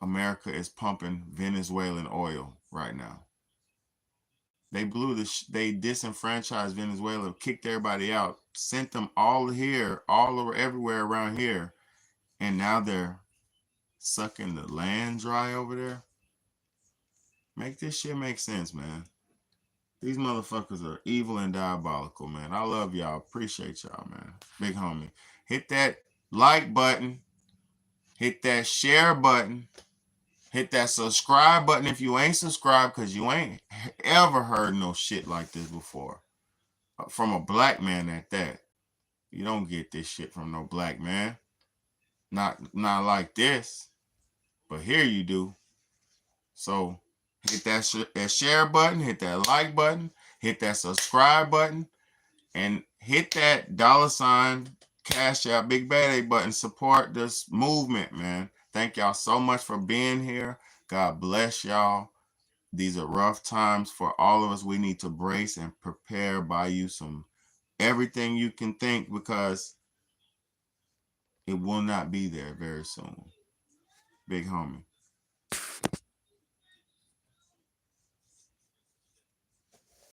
America is pumping Venezuelan oil right now. They disenfranchised Venezuela, kicked everybody out, sent them all here, all over, everywhere around here, and now they're sucking the land dry over there. Make this shit make sense, man. These motherfuckers are evil and diabolical, man. I love y'all. Appreciate y'all, man. Big homie. Hit that like button. Hit that share button. Hit that subscribe button if you ain't subscribed, because you ain't ever heard no shit like this before. From a black man at that. You don't get this shit from no black man. Not like this. But here you do. So hit that share button, hit that like button, hit that subscribe button, and hit that $ Cash App Big Bad A button. Support this movement, man. Thank y'all so much for being here. God bless y'all. These are rough times for all of us. We need to brace and prepare, buy you some everything you can think, because it will not be there very soon. Big homie.